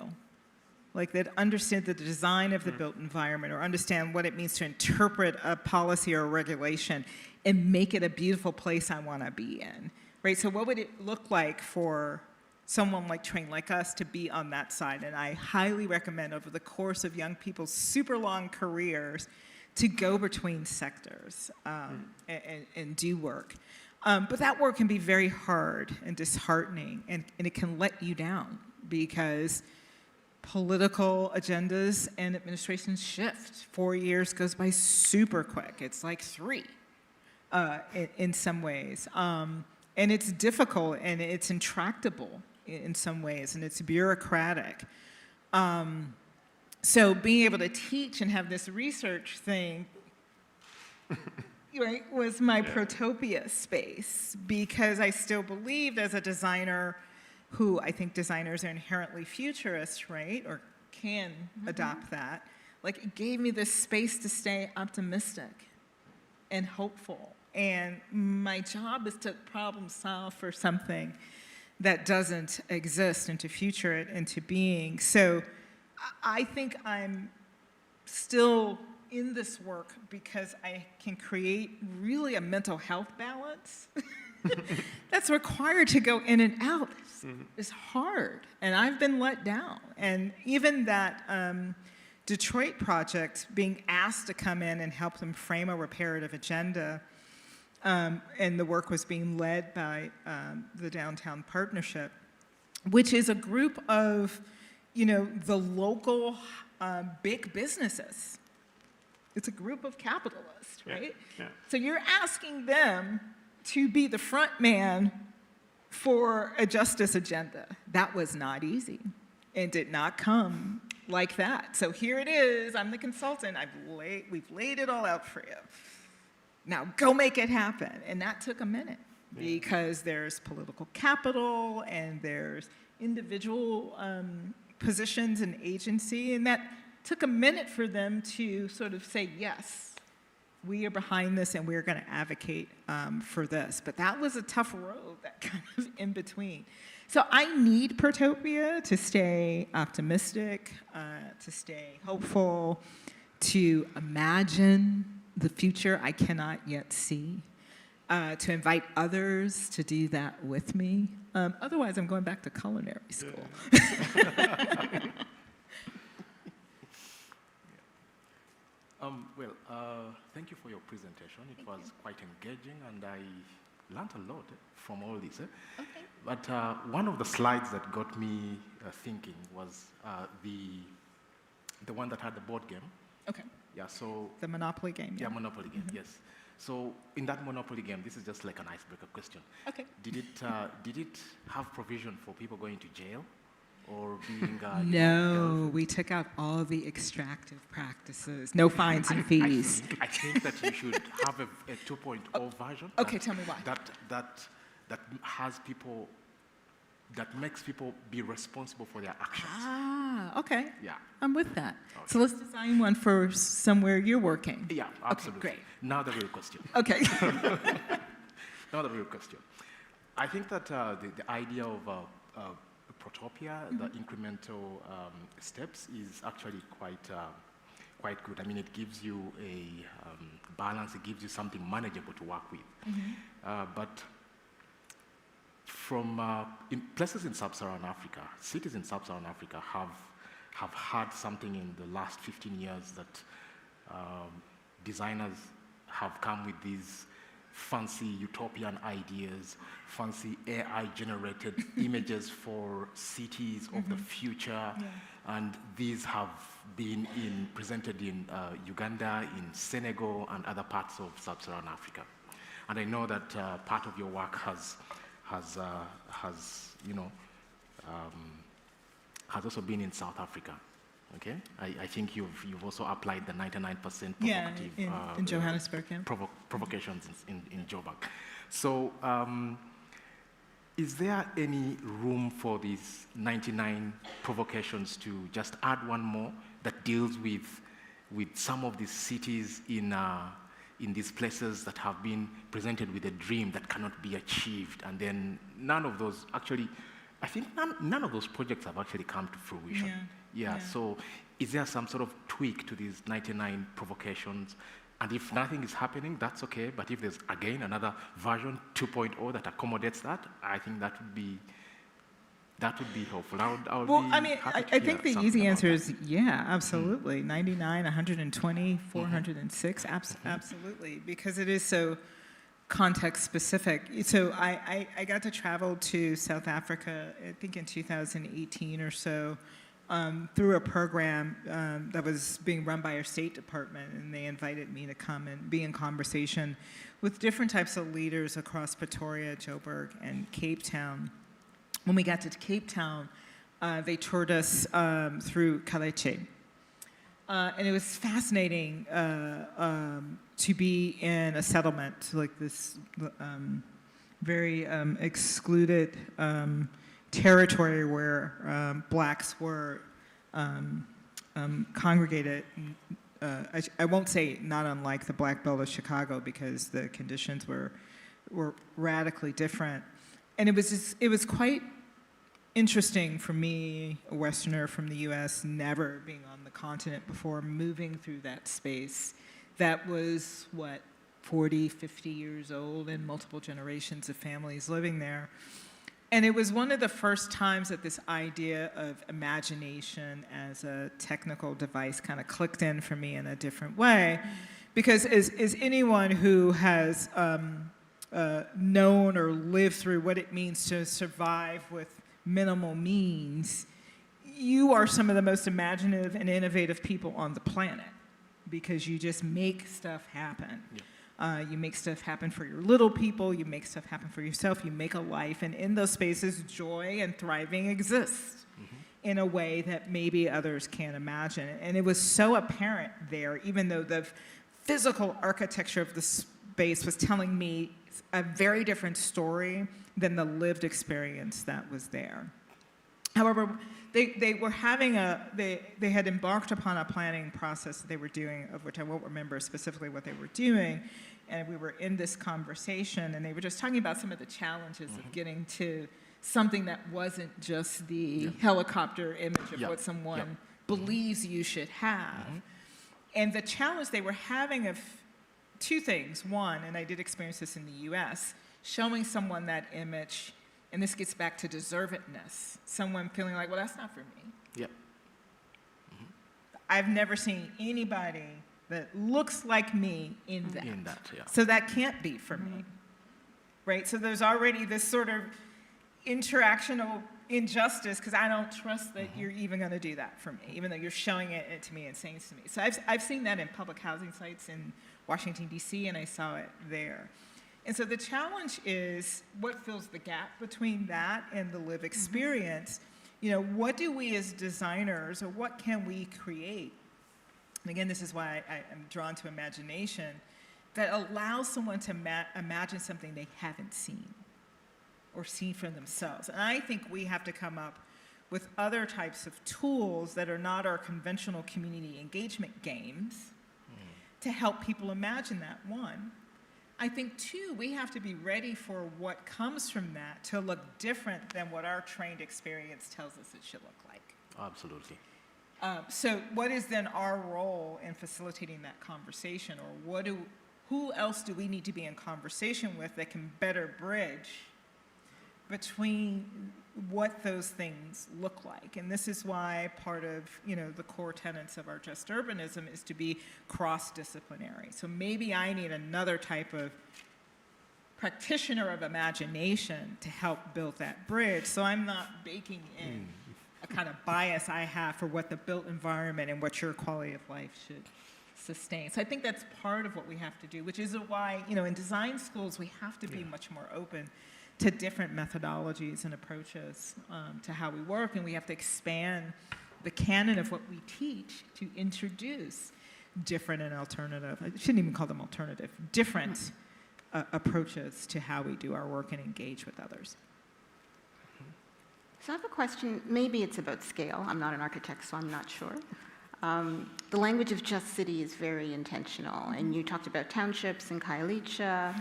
like that understand the design of the built environment or understand what it means to interpret a policy or a regulation and make it a beautiful place I want to be in, right? So what would it look like for someone like trained like us to be on that side? And I highly recommend over the course of young people's super long careers to go between sectors and do work. But that work can be very hard and disheartening, and it can let you down because political agendas and administrations shift. 4 years goes by super quick. It's like 3 in some ways. And it's difficult and it's intractable in some ways, and it's bureaucratic. So being able to teach and have this research thing right, was my protopia space, because I still believed as a designer, who I think designers are inherently futurist, right, or can adopt that, like it gave me this space to stay optimistic and hopeful. And my job is to problem solve for something that doesn't exist and to future it into being. So I think I'm still in this work because I can create really a mental health balance that's required to go in and out. It's hard, and I've been let down. And even that Detroit project, being asked to come in and help them frame a reparative agenda, and the work was being led by the Downtown Partnership, which is a group of, the local big businesses. It's a group of capitalists, right? Yeah. So you're asking them to be the front man for a justice agenda. That was not easy and did not come like that. So here it is, I'm the consultant, we've laid it all out for you. Now go make it happen. And that took a minute because there's political capital and there's individual positions and agency, and that took a minute for them to sort of say yes. we are behind this and we're going to advocate for this. But that was a tough road, that kind of in between. So I need Protopia to stay optimistic, to stay hopeful, to imagine the future I cannot yet see, to invite others to do that with me. Otherwise, I'm going back to culinary school. Thank you for your presentation. It was quite engaging, and I learned a lot from all this. Okay. But one of the slides that got me thinking was the one that had the board game. Okay. Yeah. So The Monopoly game. yeah, Monopoly game. Yes. So in that Monopoly game, this is just like an icebreaker question. Okay. Did it have provision for people going to jail? Or being No, we took out all the extractive practices. No fines and fees. I think that you should have a 2.0 version. Okay, tell me why. That has people, that makes people be responsible for their actions. Ah, okay. Yeah. I'm with that. Okay. So let's design one for somewhere you're working. Yeah, absolutely. Okay, great. Now the real question. Okay. Now the real question. I think that the idea of Protopia, the incremental steps, is actually quite good. I mean, it gives you a balance. It gives you something manageable to work with. But from in places in sub-Saharan Africa, cities in sub-Saharan Africa have had something in the last 15 years that designers have come with these fancy utopian ideas, fancy AI-generated images for cities of the future, and these have been presented in Uganda, in Senegal, and other parts of sub-Saharan Africa. And I know that part of your work has also been in South Africa. Okay, I think you've also applied the 99% provocative in Johannesburg, yeah. Provocations in Joburg. So, is there any room for these 99 provocations to just add one more that deals with some of these cities in these places that have been presented with a dream that cannot be achieved, and then none of those actually, I think none of those projects have actually come to fruition. Yeah. So is there some sort of tweak to these 99 provocations? And if nothing is happening, that's okay. But if there's, again, another version 2.0 that accommodates that, I think that would be helpful. I think the easy answer is yeah, absolutely. 99, 120, 406, absolutely. Because it is so context specific. So I got to travel to South Africa, I think in 2018 or so, through a program that was being run by our State Department, and they invited me to come and be in conversation with different types of leaders across Pretoria, Joburg, and Cape Town. When we got to Cape Town, they toured us through Kaleche. And it was fascinating to be in a settlement like this very excluded territory where blacks were congregated. I won't say not unlike the Black Belt of Chicago, because the conditions were radically different. And it was quite interesting for me, a Westerner from the US, never being on the continent before, moving through that space that was, 40, 50 years old, and multiple generations of families living there. And it was one of the first times that this idea of imagination as a technical device kind of clicked in for me in a different way. Because as anyone who has known or lived through what it means to survive with minimal means, you are some of the most imaginative and innovative people on the planet, because you just make stuff happen. Yeah. You make stuff happen for your little people, you make stuff happen for yourself, you make a life, and in those spaces, joy and thriving exists in a way that maybe others can't imagine. And it was so apparent there, even though the physical architecture of the space was telling me a very different story than the lived experience that was there. However, they were having they had embarked upon a planning process that they were doing, of which I won't remember specifically what they were doing, and we were in this conversation, and they were just talking about some of the challenges of getting to something that wasn't just the helicopter image of what someone believes you should have. And the challenge they were having of two things. One, and I did experience this in the US, showing someone that image, and this gets back to deservedness, someone feeling like, well, that's not for me. Yep. I've never seen anybody that looks like me in that. Yeah. So that can't be for me, right? So there's already this sort of interactional injustice because I don't trust that you're even going to do that for me, even though you're showing it to me and saying it to me. So I've seen that in public housing sites in Washington, D.C., and I saw it there. And so the challenge is what fills the gap between that and the lived experience. You know, what do we as designers, or what can we create? And again, this is why I'm drawn to imagination, that allows someone to imagine something they haven't seen or seen for themselves. And I think we have to come up with other types of tools that are not our conventional community engagement games to help people imagine that, one. I think, two, we have to be ready for what comes from that to look different than what our trained experience tells us it should look like. Absolutely. So what is then our role in facilitating that conversation, or who else do we need to be in conversation with that can better bridge between what those things look like? And this is why part of, you know, the core tenets of our just urbanism is to be cross-disciplinary. So maybe I need another type of practitioner of imagination to help build that bridge, so I'm not baking in a kind of bias I have for what the built environment and what your quality of life should sustain. So I think that's part of what we have to do, which is why, you know, in design schools, we have to be much more open to different methodologies and approaches to how we work, and we have to expand the canon of what we teach to introduce different and alternative, I shouldn't even call them alternative, different approaches to how we do our work and engage with others. So I have a question, maybe it's about scale. I'm not an architect, so I'm not sure. The language of just city is very intentional, and you talked about townships and Kailicha.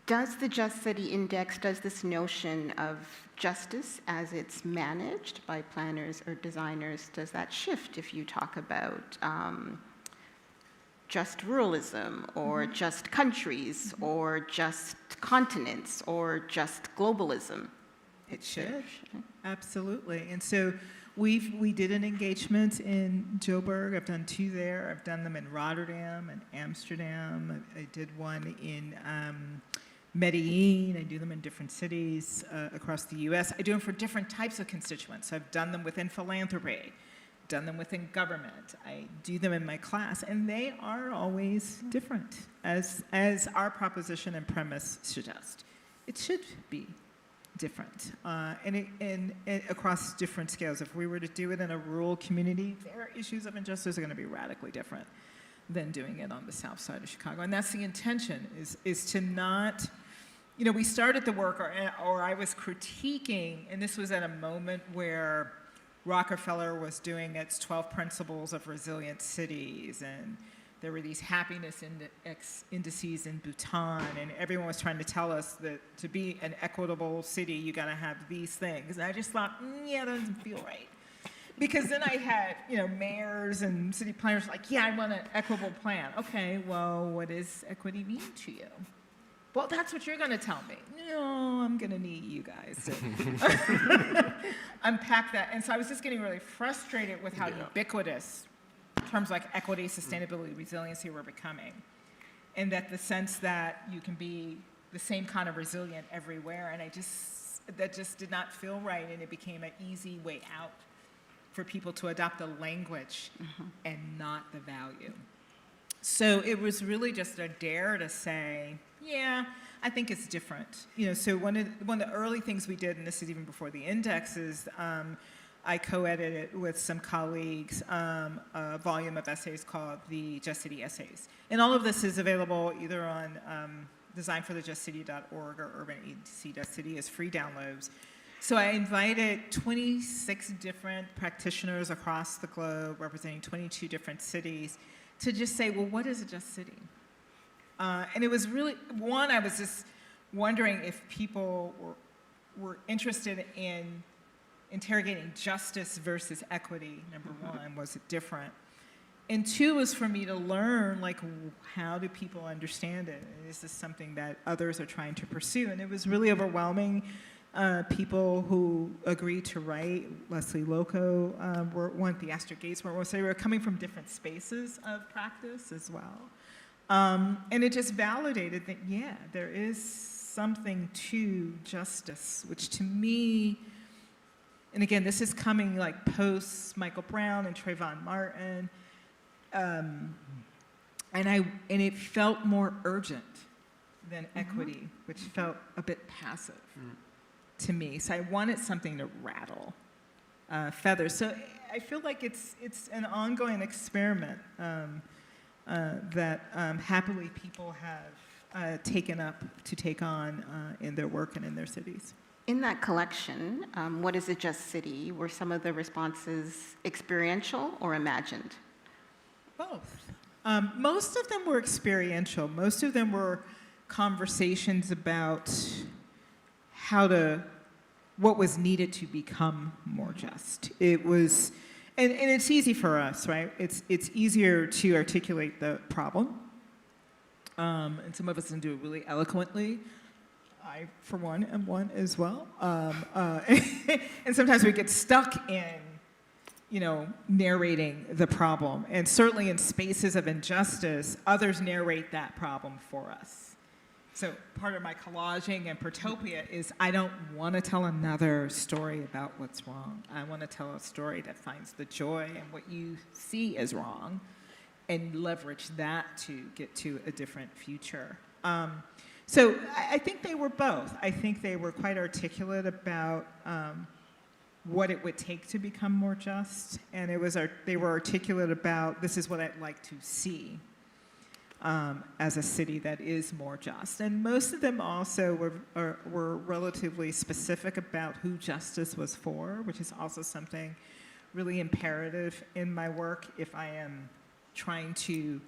Does the Just City Index, does this notion of justice as it's managed by planners or designers, does that shift if you talk about just ruralism, or just countries, or just continents, or just globalism? It should, absolutely. And so we did an engagement in Joburg. I've done 2 there. I've done them in Rotterdam and Amsterdam. I did one in Medellin. I do them in different cities across the US. I do them for different types of constituents. I've done them within philanthropy, done them within government. I do them in my class, and they are always different, as our proposition and premise suggest. It should be different, and across different scales. If we were to do it in a rural community, their issues of injustice are going to be radically different than doing it on the south side of Chicago. And that's the intention, is to not, you know, we started the work, or I was critiquing, and this was at a moment where Rockefeller was doing its 12 principles of resilient cities, and there were these happiness indices in Bhutan, and everyone was trying to tell us that to be an equitable city, you gotta have these things. And I just thought, yeah, that doesn't feel right. Because then I had, you know, mayors and city planners like, yeah, I want an equitable plan. Okay, well, what does equity mean to you? Well, that's what you're gonna tell me. No, I'm gonna need you guys to unpack that. And so I was just getting really frustrated with how ubiquitous terms like equity, sustainability, resiliency were becoming. And that the sense that you can be the same kind of resilient everywhere, and that just did not feel right, and it became an easy way out for people to adopt the language and not the value. So it was really just a dare to say, yeah, I think it's different. You know, so one of the early things we did, and this is even before the index, is I co-edited with some colleagues a volume of essays called the Just City Essays. And all of this is available either on designforthejustcity.org or urbanec.city as free downloads. So I invited 26 different practitioners across the globe, representing 22 different cities, to just say, well, what is a just city? And it was really, one, I was just wondering if people were interested in interrogating justice versus equity, number one, was it different? And two was for me to learn, like, how do people understand it? And is this something that others are trying to pursue? And it was really overwhelming. People who agreed to write, Leslie Loco were one, the Astor Gates were one, so they were coming from different spaces of practice as well. And it just validated that, yeah, there is something to justice, which to me, and again, this is coming like post Michael Brown and Trayvon Martin, and it felt more urgent than equity, which felt a bit passive to me. So I wanted something to rattle feathers. So I feel like it's an ongoing experiment that happily people have taken up to take on in their work and in their cities. In that collection, What is a Just City? Were some of the responses experiential or imagined? Both. Most of them were experiential. Most of them were conversations about what was needed to become more just. It was, and it's easy for us, right? It's easier to articulate the problem. And some of us can do it really eloquently. I, for one, am one as well. And sometimes we get stuck in, narrating the problem. And certainly in spaces of injustice, others narrate that problem for us. So part of my collaging and Protopia is I don't want to tell another story about what's wrong. I want to tell a story that finds the joy in what you see as wrong and leverage that to get to a different future. So I think they were both. I think they were quite articulate about what it would take to become more just, and they were articulate about this is what I'd like to see as a city that is more just. And most of them also were relatively specific about who justice was for, which is also something really imperative in my work if I am trying to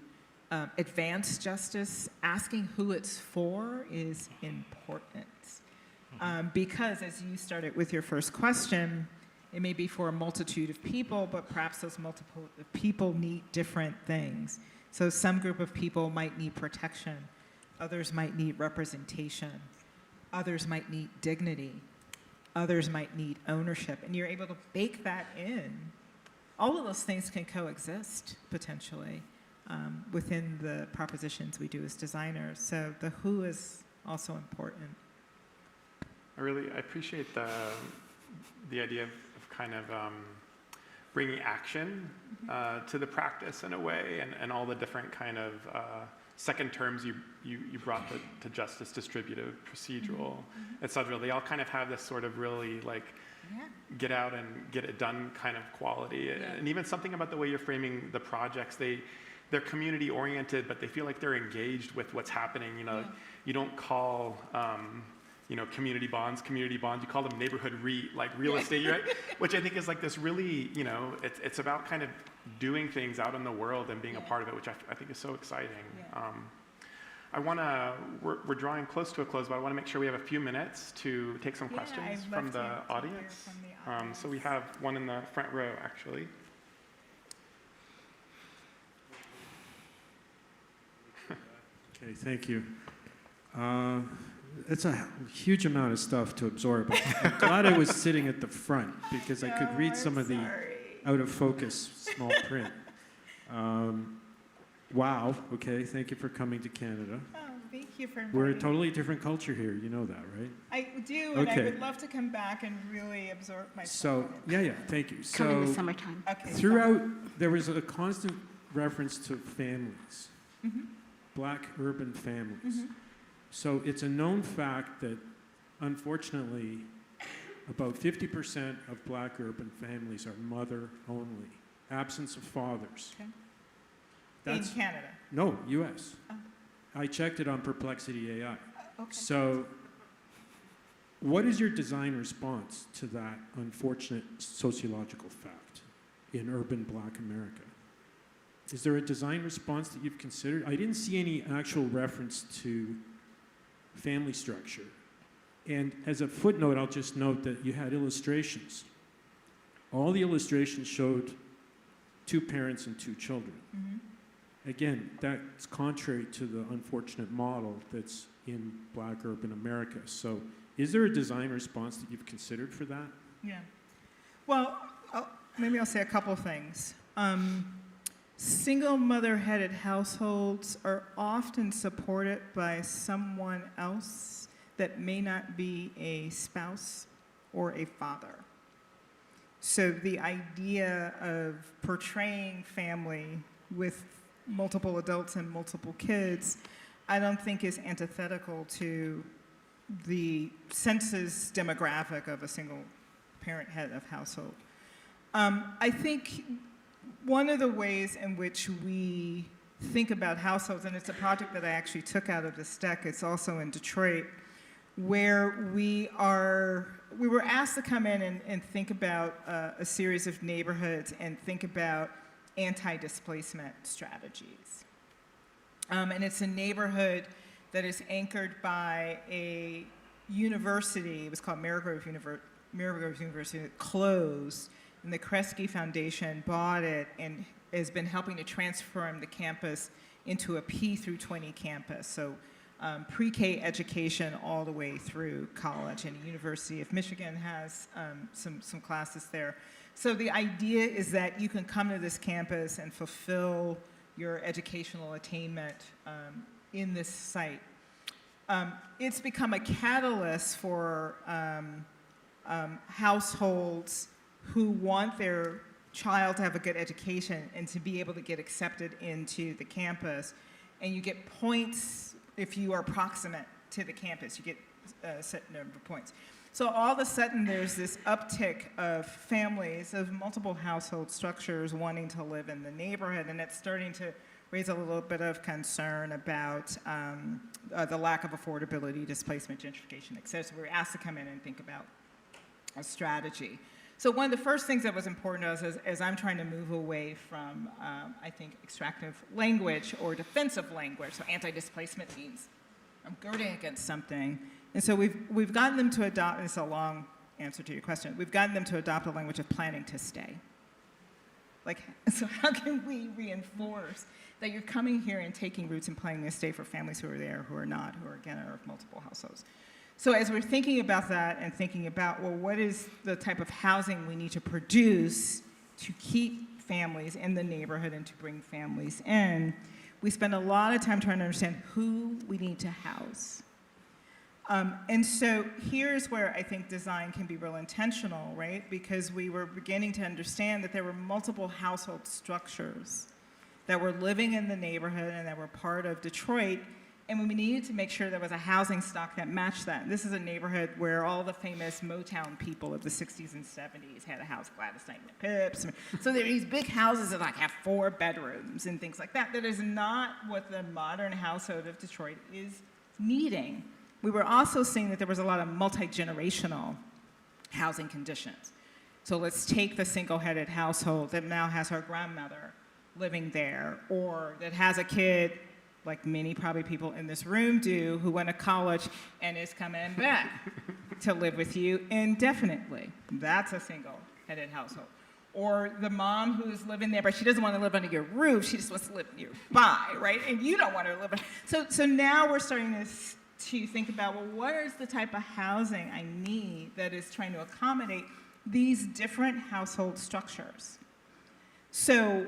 advance justice. Asking who it's for is important. Because as you started with your first question, it may be for a multitude of people, but perhaps those multiple people need different things. So some group of people might need protection, others might need representation, others might need dignity, others might need ownership, and you're able to bake that in. All of those things can coexist, potentially, within the propositions we do as designers. So the who is also important. I appreciate the idea of kind of bringing action to the practice in a way, and all the different kind of second terms you brought to justice, distributive, procedural, et cetera. They all kind of have this sort of really like get out and get it done kind of quality. And even something about the way you're framing the projects, they're community oriented, but they feel like they're engaged with what's happening. You don't call community bonds, you call them neighborhood REIT, like real estate, right? Which I think is like this really, it's about kind of doing things out in the world and being a part of it, which I think is so exciting. We're drawing close to a close, but I want to make sure we have a few minutes to take some questions from the audience. So we have one in the front row, actually. Okay, thank you. It's a huge amount of stuff to absorb. I'm glad I was sitting at the front because I could read some of the out of focus small print. Wow, okay, thank you for coming to Canada. Oh, thank you for inviting We're a me. totally different culture here, you know that, right? I do, and Okay. I would love to come back and really absorb myself. So, yeah, thank you. Come in the So, summertime. Okay. throughout, there was a constant reference to families, Black urban families. So it's a known fact that, unfortunately, about 50% of Black urban families are mother only, absence of fathers. Okay. That's in Canada. no, U.S. Oh. I checked it on Perplexity AI. Okay. So What is your design response to that unfortunate sociological fact in urban Black America? Is there a design response that you've considered? I didn't see any actual reference to family structure. And as a footnote, I'll just note that you had illustrations. All the illustrations showed 2 parents and 2 children. Mm-hmm. Again, that's contrary to the unfortunate model that's in Black urban America. So is there a design response that you've considered for that? Yeah. Well, maybe I'll say a couple of things. Single mother-headed households are often supported by someone else that may not be a spouse or a father. So the idea of portraying family with multiple adults and multiple kids, I don't think is antithetical to the census demographic of a single parent head of household. I think one of the ways in which we think about households, and it's a project that I actually took out of this deck, it's also in Detroit, where we were asked to come in and think about a series of neighborhoods and think about anti-displacement strategies. And it's a neighborhood that is anchored by a university. It was called Marygrove University. It closed, and the Kresge Foundation bought it and has been helping to transform the campus into a P through 20 campus. So pre-K education all the way through college, and the University of Michigan has some classes there. So the idea is that you can come to this campus and fulfill your educational attainment in this site. It's become a catalyst for households who want their child to have a good education and to be able to get accepted into the campus. And you get points if you are proximate to the campus. You get a set number of points. So all of a sudden, there's this uptick of families, of multiple household structures wanting to live in the neighborhood, and it's starting to raise a little bit of concern about the lack of affordability, displacement, gentrification, et cetera. So we were asked to come in and think about a strategy. So one of the first things that was important to us as I'm trying to move away from, I think, extractive language or defensive language, so anti-displacement means I'm girding against something. And so we've gotten them to adopt, and it's a long answer to your question, we've gotten them to adopt a language of planning to stay. Like, so how can we reinforce that you're coming here and taking roots and planning to stay for families who are there, who are not, who are, again, are of multiple households? So as we're thinking about that and thinking about, well, what is the type of housing we need to produce to keep families in the neighborhood and to bring families in, we spend a lot of time trying to understand who we need to house. And so here's where I think design can be real intentional, right? Because we were beginning to understand that there were multiple household structures that were living in the neighborhood and that were part of Detroit, and we needed to make sure there was a housing stock that matched that. And this is a neighborhood where all the famous Motown people of the 60s and 70s had a house, Gladys Knight and the Pips. So there are these big houses that like have 4 bedrooms and things like that. That is not what the modern household of Detroit is needing. We were also seeing that there was a lot of multi-generational housing conditions. So let's take the single-headed household that now has her grandmother living there, or that has a kid, like many probably people in this room do, who went to college and is coming back to live with you indefinitely. That's a single-headed household. Or the mom who's living there, but she doesn't want to live under your roof, she just wants to live nearby, right? And you don't want her to live. So now we're starting to think about, well, what is the type of housing I need that is trying to accommodate these different household structures? So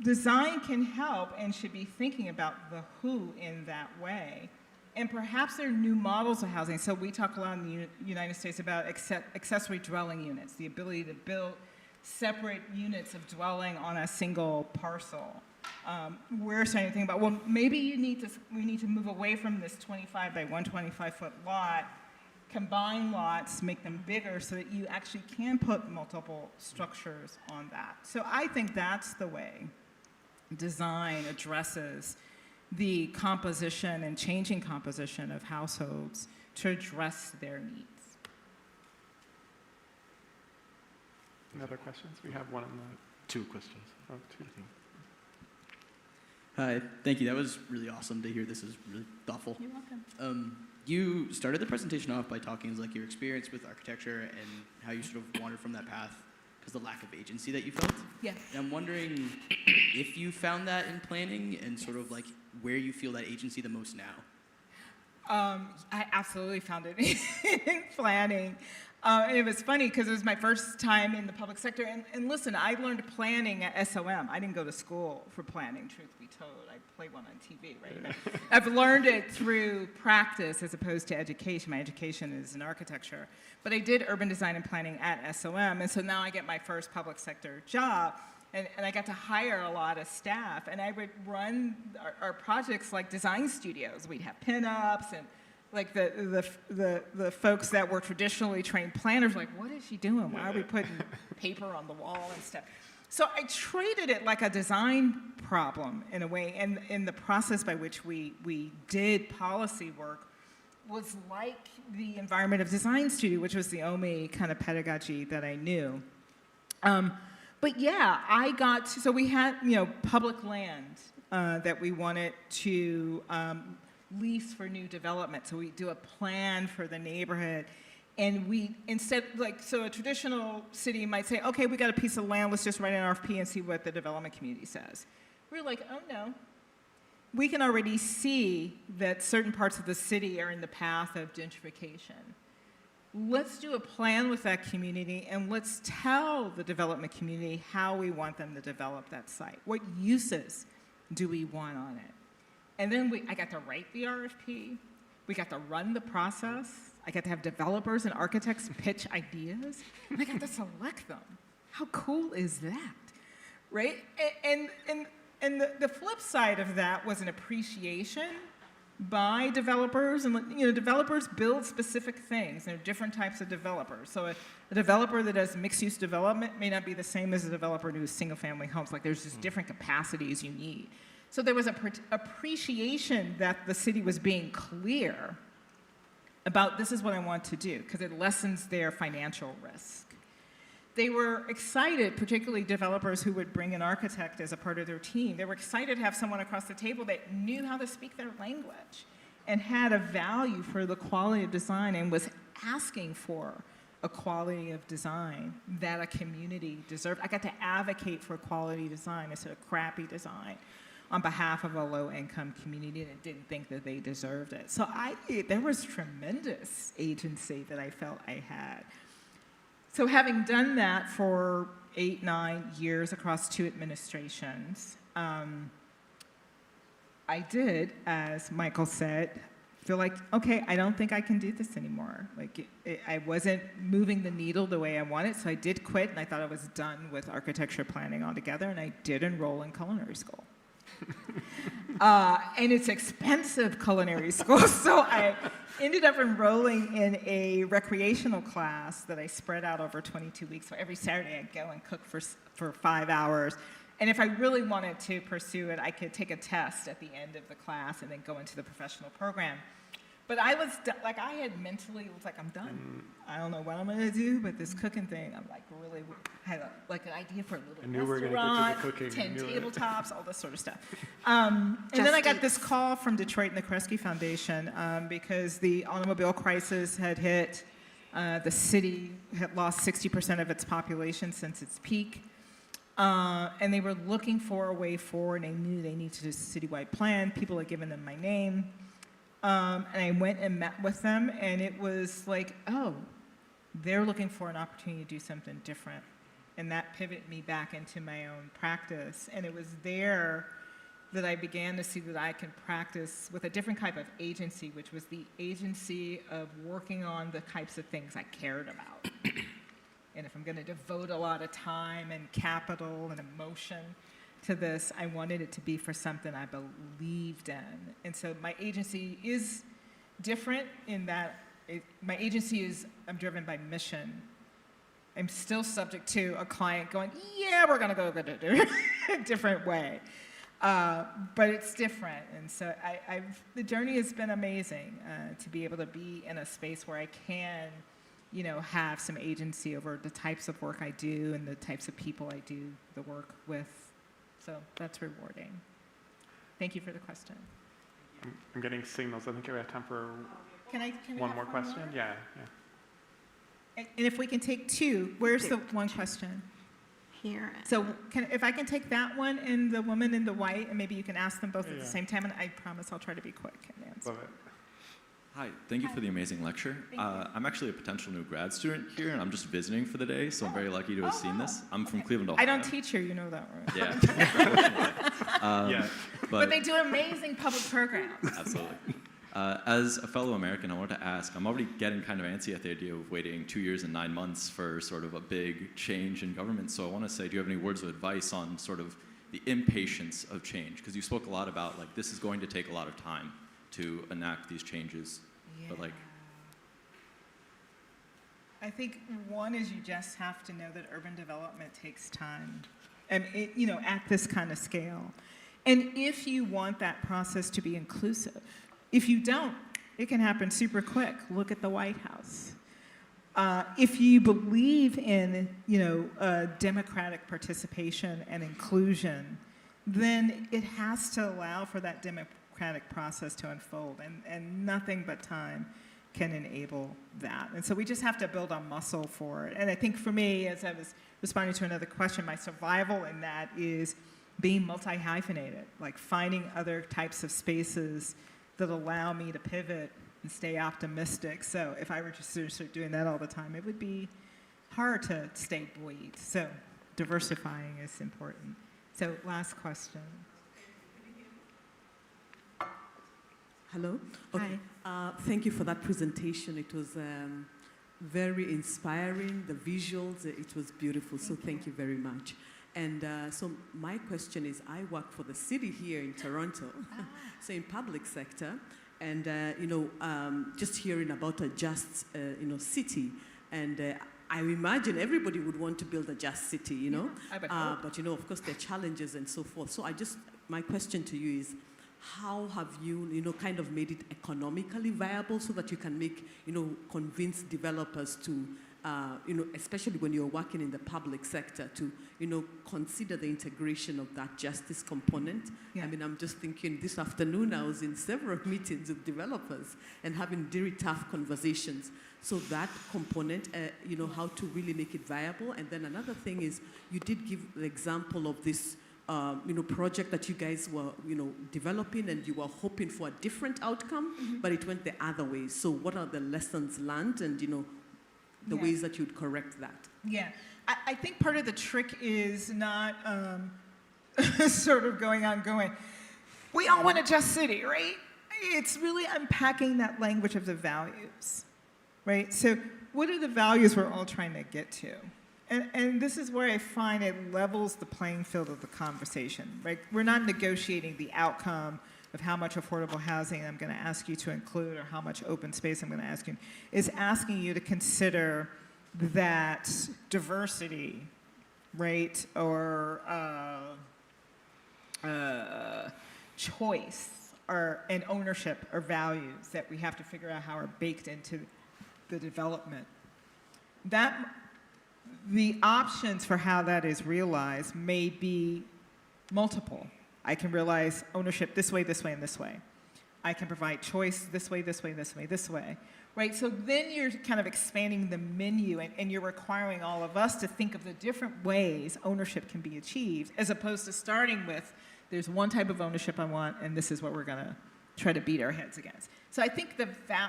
design can help and should be thinking about the who in that way. And perhaps there are new models of housing. So we talk a lot in the United States about accessory dwelling units, the ability to build separate units of dwelling on a single parcel. We're starting to think about, well, maybe we need to move away from this 25 by 125 foot lot, combine lots, make them bigger so that you actually can put multiple structures on that. So I think that's the way design addresses the composition and changing composition of households to address their needs. Any other questions? We have one on the, 2 questions. oh, two. I think. Hi, thank you. That was really awesome to hear. This is really thoughtful. You're welcome. You started the presentation off by talking like your experience with architecture and how you sort of wandered from that path because the lack of agency that you felt. Yeah. And I'm wondering if you found that in planning and sort of like where you feel that agency the most now. I absolutely found it in planning. And it was funny because it was my first time in the public sector. And listen, I learned planning at SOM. I didn't go to school for planning, truth be told. I played one on TV, right? I've learned it through practice as opposed to education. My education is in architecture. But I did urban design and planning at SOM. And so now I get my first public sector job. And I got to hire a lot of staff. And I would run our projects like design studios. We'd have pinups and like the folks that were traditionally trained planners, like, what is she doing? Why are we putting paper on the wall and stuff? So I treated it like a design problem in a way, and in the process by which we did policy work was like the environment of design studio, which was the only kind of pedagogy that I knew. But yeah, so we had, public land that we wanted to lease for new development. So we do a plan for the neighborhood. And we, instead, so a traditional city might say, okay, we got a piece of land, let's just write an RFP and see what the development community says. We're like, oh no. We can already see that certain parts of the city are in the path of gentrification. Let's do a plan with that community and let's tell the development community how we want them to develop that site. What uses do we want on it? And then I got to write the RFP. We got to run the process. I got to have developers and architects pitch ideas. And I got to select them. How cool is that, right? And the flip side of that was an appreciation by developers. And developers build specific things. There are different types of developers. So a developer that does mixed-use development may not be the same as a developer who does single-family homes. Like there's just different capacities you need. So there was an appreciation that the city was being clear about this is what I want to do, because it lessens their financial risk. They were excited, particularly developers who would bring an architect as a part of their team. They were excited to have someone across the table that knew how to speak their language and had a value for the quality of design and was asking for a quality of design that a community deserved. I got to advocate for quality design instead of crappy design on behalf of a low-income community that didn't think that they deserved it. So there was tremendous agency that I felt I had. So having done that for 8, 9 years across 2 administrations, I did, as Michael said, feel like, okay, I don't think I can do this anymore. Like, I wasn't moving the needle the way I wanted, so I did quit, and I thought I was done with architecture planning altogether, and I did enroll in culinary school. And it's expensive culinary school, so I ended up enrolling in a recreational class that I spread out over 22 weeks. So every Saturday I'd go and cook for 5 hours. And if I really wanted to pursue it, I could take a test at the end of the class and then go into the professional program. But I was, I had mentally, was like, I'm done. I don't know what I'm gonna do, but this cooking thing, I'm like really, had an idea for a little restaurant, 10 tabletops, all this sort of stuff. And then I got this call from Detroit and the Kresge Foundation because the automobile crisis had hit. The city had lost 60% of its population since its peak. And they were looking for a way forward. They knew they needed a citywide plan. People had given them my name. And I went and met with them, and it was like, oh, they're looking for an opportunity to do something different. And that pivoted me back into my own practice. And it was there that I began to see that I could practice with a different type of agency, which was the agency of working on the types of things I cared about. And if I'm going to devote a lot of time and capital and emotion to this, I wanted it to be for something I believed in. And so my agency is different in that my agency is, I'm driven by mission. I'm still subject to a client going, yeah, we're going to go a different way. But it's different, and so the journey has been amazing to be able to be in a space where I can, have some agency over the types of work I do and the types of people I do the work with. So that's rewarding. Thank you for the question. I'm getting signals. I think we have time for Can we one have more question. more? Yeah. And if we can take two, where's the one question? Here. So if I can take that one and the woman in the white, and maybe you can ask them both at the same time, and I promise I'll try to be quick and answer. Love it. Hi, thank you for the amazing lecture. I'm actually a potential new grad student here, and I'm just visiting for the day, so I'm very lucky to have seen this. I'm from Cleveland, Ohio. I don't teach here, you know that, right? Yeah, unfortunately. Yeah. But they do amazing public programs. Absolutely. As a fellow American, I wanted to ask, I'm already getting kind of antsy at the idea of waiting 2 years and 9 months for sort of a big change in government. So I want to say, do you have any words of advice on sort of the impatience of change? Because you spoke a lot about, like, this is going to take a lot of time to enact these changes. Yeah. But, like, I think one is you just have to know that urban development takes time, and at this kind of scale. And if you want that process to be inclusive, if you don't, it can happen super quick. Look at the White House. If you believe in, democratic participation and inclusion, then it has to allow for that democratic process to unfold, and nothing but time can enable that. And so we just have to build a muscle for it. And I think for me, as I was responding to another question, my survival in that is being multi-hyphenated, like finding other types of spaces that allow me to pivot and stay optimistic. So if I were just to start doing that all the time, it would be hard to stay buoyed. So diversifying is important. So last question. Hello? Okay. Thank you for that presentation. It was very inspiring, the visuals, it was beautiful. So thank you very much. And so my question is, I work for the city here in Toronto, so in public sector, and just hearing about a just city, and I imagine everybody would want to build a just city, Yeah, I would hope. but of course there are challenges and so forth. So my question to you is, how have you, kind of made it economically viable so that you can make, convince developers to, especially when you're working in the public sector, to, consider the integration of that justice component? Yeah. I mean, I'm just thinking this afternoon I was in several meetings with developers and having very tough conversations. So that component, how to really make it viable. And then another thing is, you did give the example of this project that you guys were, developing, and you were hoping for a different outcome, but it went the other way. So what are the lessons learned, and, the ways that you'd correct that? Yeah, I think part of the trick is not sort of going, we all want a just city, right? It's really unpacking that language of the values, right? So what are the values we're all trying to get to? And this is where I find it levels the playing field of the conversation, right? We're not negotiating the outcome of how much affordable housing I'm going to ask you to include or how much open space I'm going to ask you. It's asking you to consider that diversity, right, or choice and ownership are values that we have to figure out how are baked into the development. The options for how that is realized may be multiple. I can realize ownership this way, and this way. I can provide choice this way, this way, this way, this way, right? So then you're kind of expanding the menu, and you're requiring all of us to think of the different ways ownership can be achieved, as opposed to starting with, there's one type of ownership I want, and this is what we're going to try to beat our heads against. So I think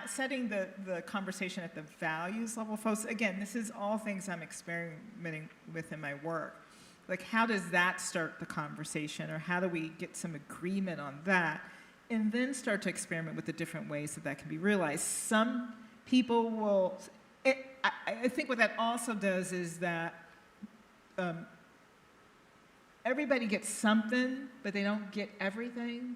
setting the conversation at the values level, folks, again, this is all things I'm experimenting with in my work. Like, how does that start the conversation, or how do we get some agreement on that, and then start to experiment with the different ways that can be realized? Some people will, I think what that also does is that everybody gets something, but they don't get everything,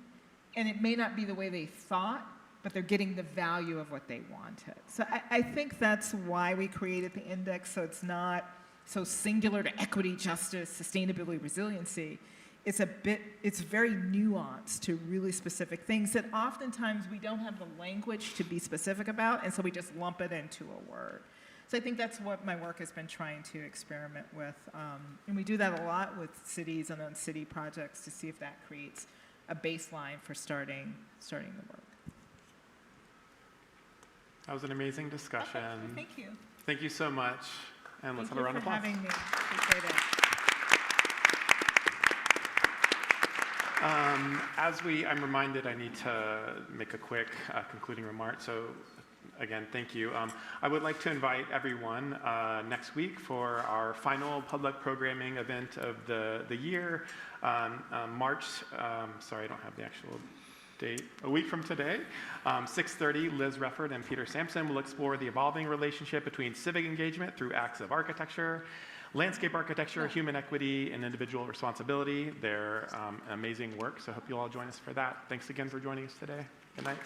and it may not be the way they thought, but they're getting the value of what they wanted. So I think that's why we created the index, so it's not so singular to equity, justice, sustainability, resiliency. it's very nuanced to really specific things that oftentimes we don't have the language to be specific about, and so we just lump it into a word. So I think that's what my work has been trying to experiment with. And we do that a lot with cities and on city projects to see if that creates a baseline for starting the work. That was an amazing discussion. Okay, well, thank you. Thank you so much. And let's have a round of applause. Thank you for having me. Appreciate it. I'm reminded I need to make a quick concluding remark. So again, thank you. I would like to invite everyone next week for our final public programming event of the year, March, sorry, I don't have the actual date, a week from today, 6:30, Liz Refford and Peter Sampson will explore the evolving relationship between civic engagement through acts of architecture, landscape architecture, human equity, and individual responsibility. They're amazing work, so I hope you'll all join us for that. Thanks again for joining us today. Good night.